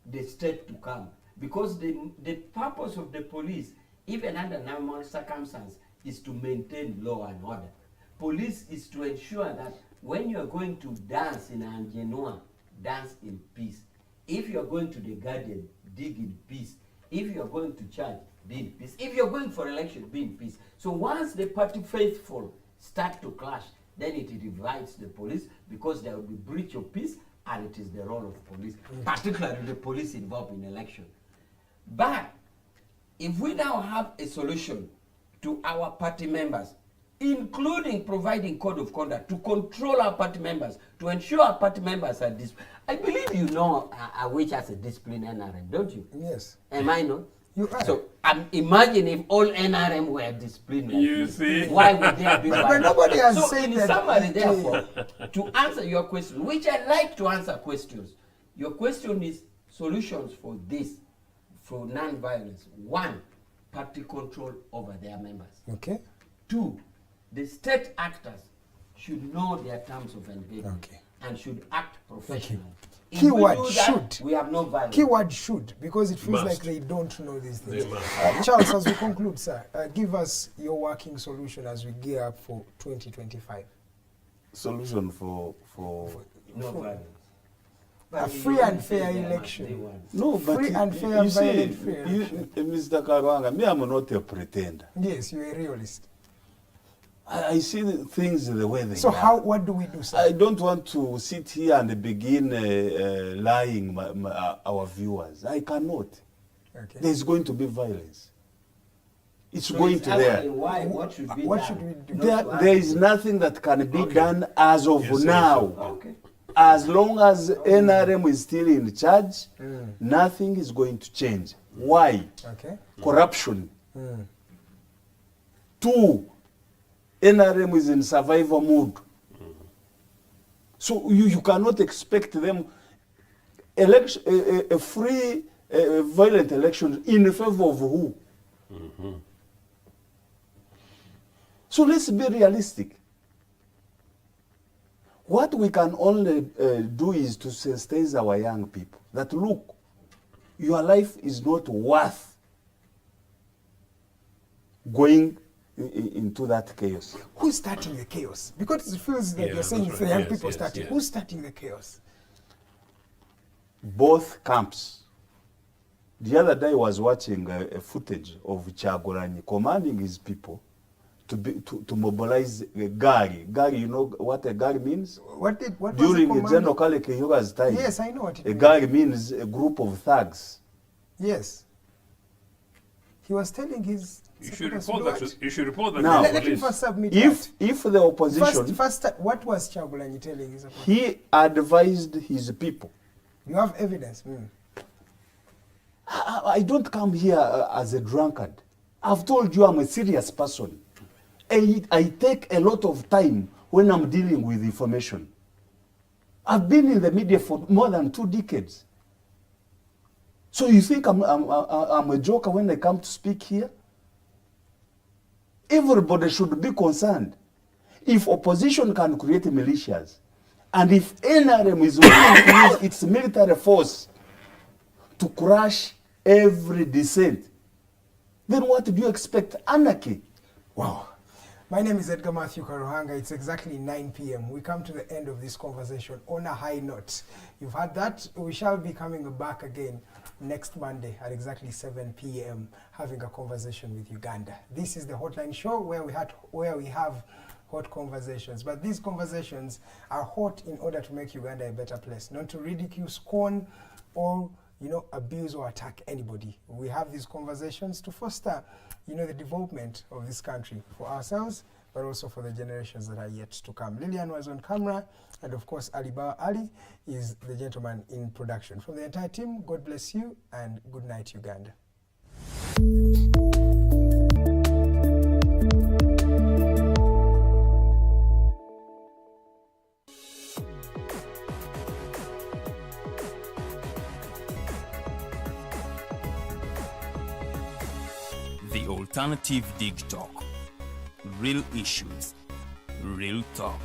S7: the state to come. Because the purpose of the police, even under normal circumstances, is to maintain law and order. Police is to ensure that when you are going to dance in Anjenoa, dance in peace. If you are going to the garden, dig in peace. If you are going to church, be in peace. If you are going for election, be in peace. So once the party faithful start to clash, then it divides the police, because there will be breach of peace, and it is the role of police, particularly the police involved in election. But if we now have a solution to our party members, including providing code of conduct to control our party members, to ensure our party members are disciplined. I believe you know which has a disciplined NRM, don't you?
S4: Yes.
S7: Am I not?
S4: You are.
S7: So imagine if all NRM were disciplined. Like
S9: You
S7: this.
S9: see?
S7: Why would there be
S4: But nobody has
S7: so
S4: said
S7: in
S4: that.
S7: summary, therefore, to answer your question, which I like to answer questions, your question is solutions for this, for non-violence. 1, party control over their members.
S4: Okay.
S7: 2, the state actors should know their terms of engagement and should act professionally. If we
S4: Keyword
S7: do that,
S4: should.
S7: we have no violence.
S4: Keyword should, because it feels
S6: Must.
S4: like they don't know these things.
S6: They must.
S4: Charles, as we conclude, sir, give us your working solution as we gear up for 2025.
S8: Solution for
S7: No violence.
S4: A free and fair election.
S8: no, but
S4: Free and fair
S8: you
S4: and
S8: see,
S4: violent fair election.
S8: Mr. Karuhanga, me, I'm not a pretender.
S4: Yes, you're a realist.
S8: I see the things the way they
S4: So
S8: are.
S4: what do we do, sir?
S8: I don't want to sit here and begin lying our viewers. I cannot.
S4: Okay.
S8: There's going to be violence. It's
S7: So
S8: going
S7: it's
S8: to there.
S7: asking why, what should be
S4: What
S7: done?
S4: should we do?
S8: There is nothing that can be done as of
S6: Yes,
S8: now.
S7: Okay.
S8: As long as NRM is still in charge, nothing is going to change. Why?
S4: Okay.
S8: Corruption. 2, NRM is in survival mode. So you cannot expect them a free, violent election in favor of who? So let's be realistic. What we can only do is to sensitize our young people that look, your life is not worth going into that chaos.
S4: Who's starting the chaos? Because it feels like
S6: Yeah,
S4: you're saying
S6: that's
S4: it's the
S6: right.
S4: young
S6: Yes,
S4: people
S6: yes,
S4: starting.
S6: yes.
S4: Who's starting the chaos?
S8: Both camps. The other day I was watching a footage of Kyagulanyi commanding his people to mobilize Gari. Gari, you know what a Gari means?
S4: What was
S8: During
S4: the command?
S8: General Kale Kayihura's time.
S4: Yes, I know what it
S8: A
S4: means.
S8: Gari means a group of thugs.
S4: Yes. He was telling his
S9: You should
S4: supporters
S9: report
S4: to
S9: that.
S4: do what?
S9: You should report that.
S8: Now,
S9: to the
S4: Let him
S9: police.
S4: first submit
S8: If the opposition,
S4: that. First, what was Kyagulanyi telling his supporters?
S8: he advised his people.
S4: You have evidence.
S8: I don't come here as a drunkard. I've told you I'm a serious person. I take a lot of time when I'm dealing with information. I've been in the media for more than 2 decades. So you think I'm a joker when I come to speak here? Everybody should be concerned. If opposition can create militias, and if NRM is willing to use its military force to crush every dissent, then what do you expect? Anarchy.
S4: Wow. My name is Edgar Mathew Karuhanga. It's exactly 9 p.m. We come to the end of this conversation on a high note. You've had that. We shall be coming back again next Monday at exactly 7 p.m. having a conversation with Uganda. This is the Hotline Show where we have hot conversations. But these conversations are hot in order to make Uganda a better place, not to ridicule, scorn, or abuse or attack anybody. We have these conversations to foster, the development of this country for ourselves, but also for the generations that are yet to come. Lillian was on camera, and of course, Alibawa Ali is the gentleman in production. From the entire team, God bless you, and good night, Uganda.
S1: The Alternative Dig Talk. Real issues, real talk.